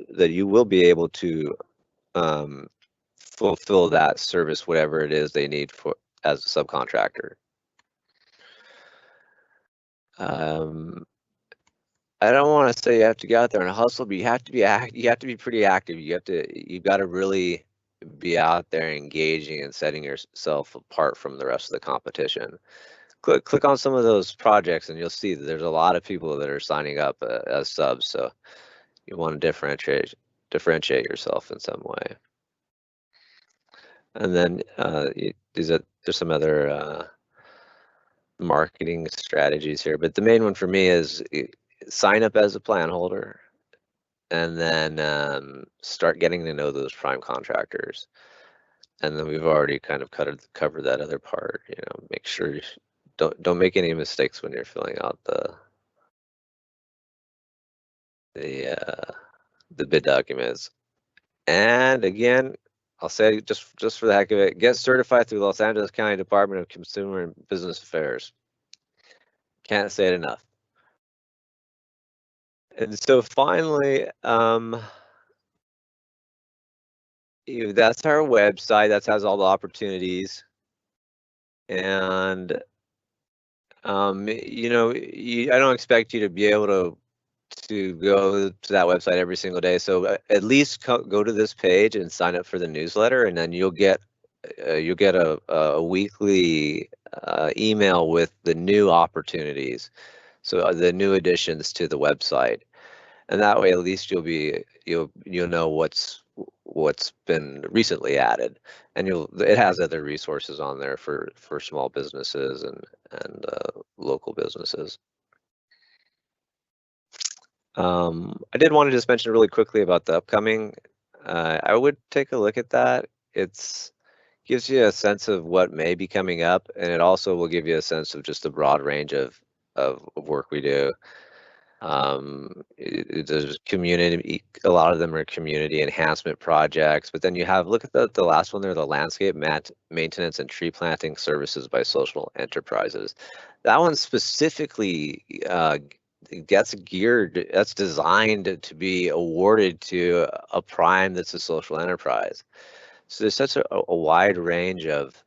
will be able to fulfill that service, whatever it is they need for as a subcontractor. I don't want to say you have to get out there and hustle, but you have to be pretty active. You've got to really be out there engaging and setting yourself apart from the rest of the competition. Click on some of those projects and you'll see that there's a lot of people that are signing up as subs. So you want to differentiate yourself in some way. And then there's some other marketing strategies here, but the main one for me is sign up as a plan holder and then start getting to know those prime contractors. And then we've already kind of covered that other part. Make sure you don't make any mistakes when you're filling out the bid documents. And again, I'll say just for the heck of it, get certified through the Los Angeles County Department of Consumer and Business Affairs. Can't say it enough. And so finally, that's our website. That has all the opportunities. And I don't expect you to be able to go to that website every single day. So at least go to this page and sign up for the newsletter, and then you'll get a weekly email with the new opportunities. So the new additions to the website, and that way at least you'll know what's been recently added, and it has other resources on there for small businesses and local businesses. I did want to just mention really quickly about the upcoming. I would take a look at that. It gives you a sense of what may be coming up, and it also will give you a sense of just the broad range of work we do. There's community, a lot of them are community enhancement projects, but then you have, look at the last one there, the landscape maintenance and tree planting services by social enterprises. That one specifically that's designed to be awarded to a prime that's a social enterprise. So there's such a wide range of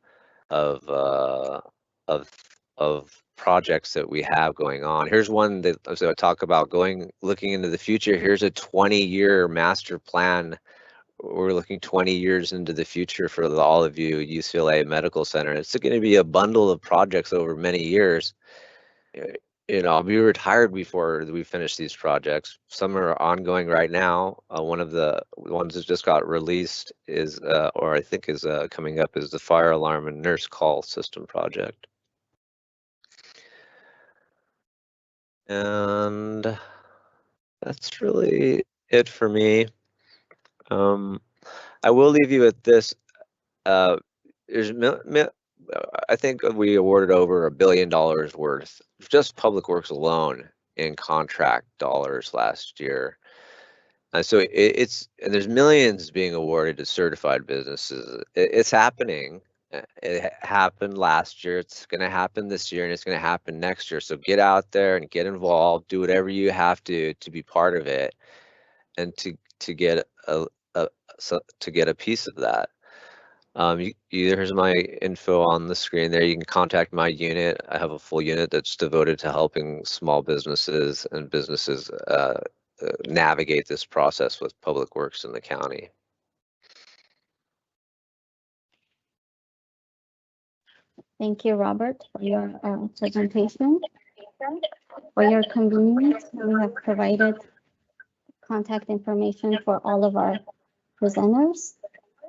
projects that we have going on. Here's one that I talk about looking into the future. Here's a 20-year master plan. We're looking 20 years into the future for all of you UCLA Medical Center. It's going to be a bundle of projects over many years. I'll be retired before we finish these projects. Some are ongoing right now. One of the ones that just got released is, or I think is coming up, is the fire alarm and nurse call system project. And that's really it for me. I will leave you with this. There's I think we awarded over $1 billion worth, just public works alone, in contract dollars last year. And so and there's millions being awarded to certified businesses. It's happening. It happened last year. It's going to happen this year, and it's going to happen next year. So get out there and get involved. Do whatever you have to be part of it, and to get a piece of that. Here's my info on the screen there. You can contact my unit. I have a full unit that's devoted to helping small businesses and businesses navigate this process with Public Works in the county. Thank you, Robert, for your presentation. For your convenience, we have provided contact information for all of our presenters.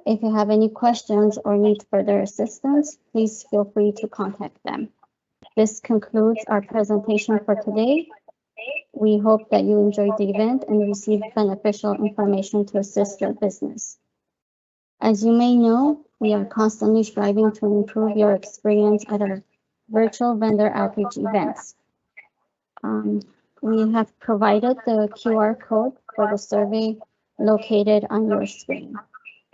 If you have any questions or need further assistance, please feel free to contact them. This concludes our presentation for today. We hope that you enjoyed the event and received beneficial information to assist your business. As you may know, we are constantly striving to improve your experience at our virtual vendor outreach events. We have provided the QR code for the survey located on your screen.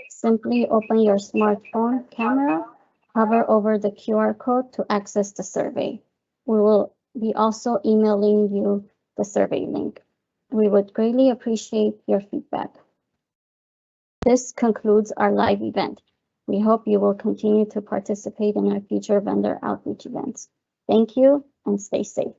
Simply open your smartphone camera, hover over the QR code to access the survey. We will be also emailing you the survey link. We would greatly appreciate your feedback. This concludes our live event. We hope you will continue to participate in our future vendor outreach events. Thank you and stay safe.